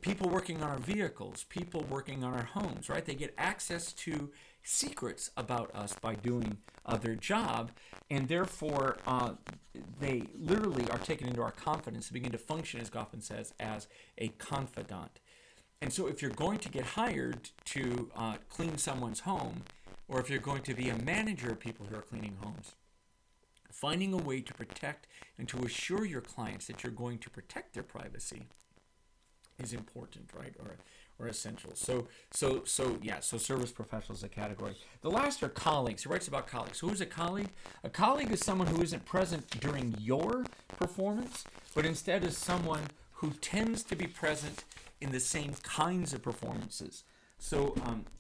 People working on our vehicles, people working on our homes, right? They get access to secrets about us by doing their job, and therefore they literally are taken into our confidence and begin to function, as Goffman says, as a confidant. And so if you're going to get hired to clean someone's home, or if you're going to be a manager of people who are cleaning homes, finding a way to protect and to assure your clients that you're going to protect their privacy is important, right? Or essential. So service professionals is a category. The last are colleagues. He writes about colleagues. So who's a colleague? A colleague is someone who isn't present during your performance, but instead is someone who tends to be present in the same kinds of performances. So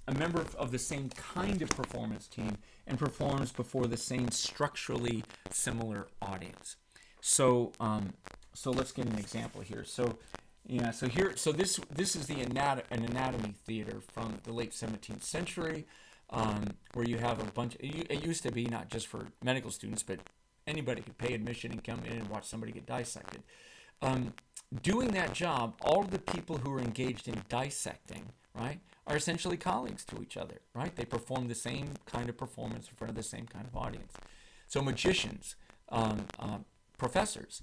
a member of the same kind of performance team and performs before the same structurally similar audience. So let's get an example here. This is an anatomy theater from the late 17th century, where you have a bunch. It used to be not just for medical students, but anybody could pay admission and come in and watch somebody get dissected. Doing that job, all of the people who are engaged in dissecting, right, are essentially colleagues to each other, right? They perform the same kind of performance in front of the same kind of audience. So magicians, professors,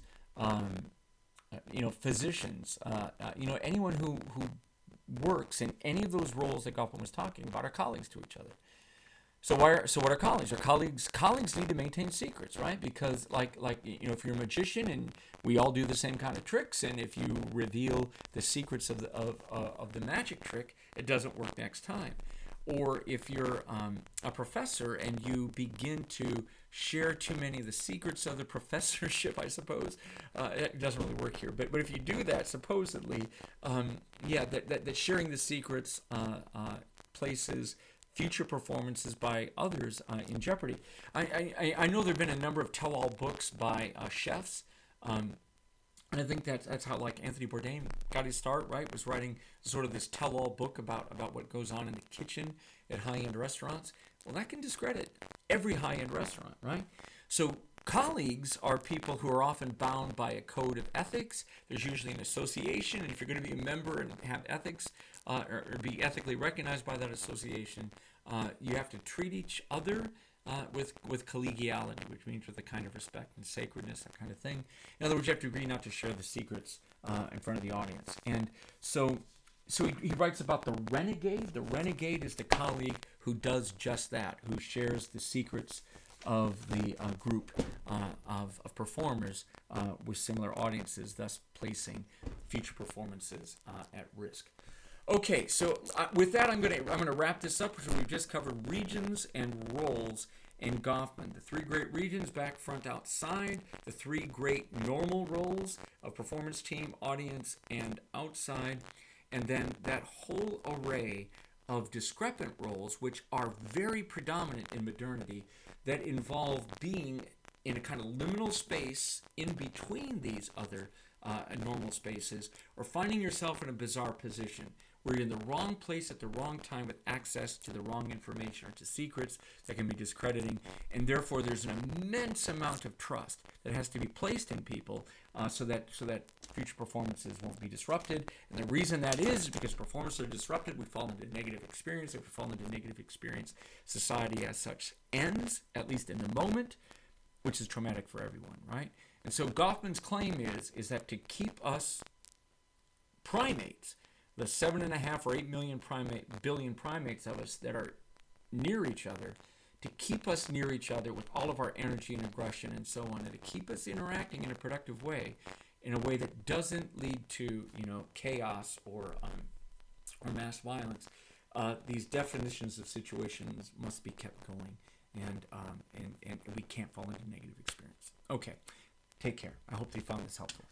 physicians, anyone who works in any of those roles that Goffman was talking about are colleagues to each other. So what are colleagues? Colleagues need to maintain secrets, right? Because if you're a magician and we all do the same kind of tricks, and if you reveal the secrets of the magic trick, it doesn't work next time. Or if you're a professor and you begin to share too many of the secrets of the professorship, I suppose, it doesn't really work here. But if you do that, supposedly, that sharing the secrets places future performances by others in jeopardy. I know there have been a number of tell-all books by chefs, and I think that's how Anthony Bourdain got his start, right? Was writing sort of this tell-all book about what goes on in the kitchen at high-end restaurants. Well, that can discredit every high-end restaurant, right? So colleagues are people who are often bound by a code of ethics. There's usually an association, and if you're going to be a member and have ethics or be ethically recognized by that association, you have to treat each other with collegiality, which means with a kind of respect and sacredness, that kind of thing. In other words, you have to agree not to share the secrets in front of the audience. And so he writes about the renegade. The renegade is the colleague who does just that, who shares the secrets of the group of performers with similar audiences, thus placing future performances at risk. Okay, so with that, I'm gonna wrap this up. So we've just covered regions and roles in Goffman. The three great regions: back, front, outside. The three great normal roles of performance team, audience, and outside. And then that whole array of discrepant roles, which are very predominant in modernity, that involve being in a kind of liminal space in between these other normal spaces, or finding yourself in a bizarre position where you're in the wrong place at the wrong time with access to the wrong information or to secrets that can be discrediting, and therefore there's an immense amount of trust that has to be placed in people so that future performances won't be disrupted. And the reason that is because performances are disrupted, we fall into negative experience. If we fall into negative experience, society as such ends, at least in the moment, which is traumatic for everyone, right? And so Goffman's claim is that to keep us primates, the 7.5 or 8 billion primates of us that are near each other, to keep us near each other with all of our energy and aggression and so on, and to keep us interacting in a productive way, in a way that doesn't lead to chaos or mass violence. These definitions of situations must be kept going, and we can't fall into negative experience. Okay, take care. I hope you found this helpful.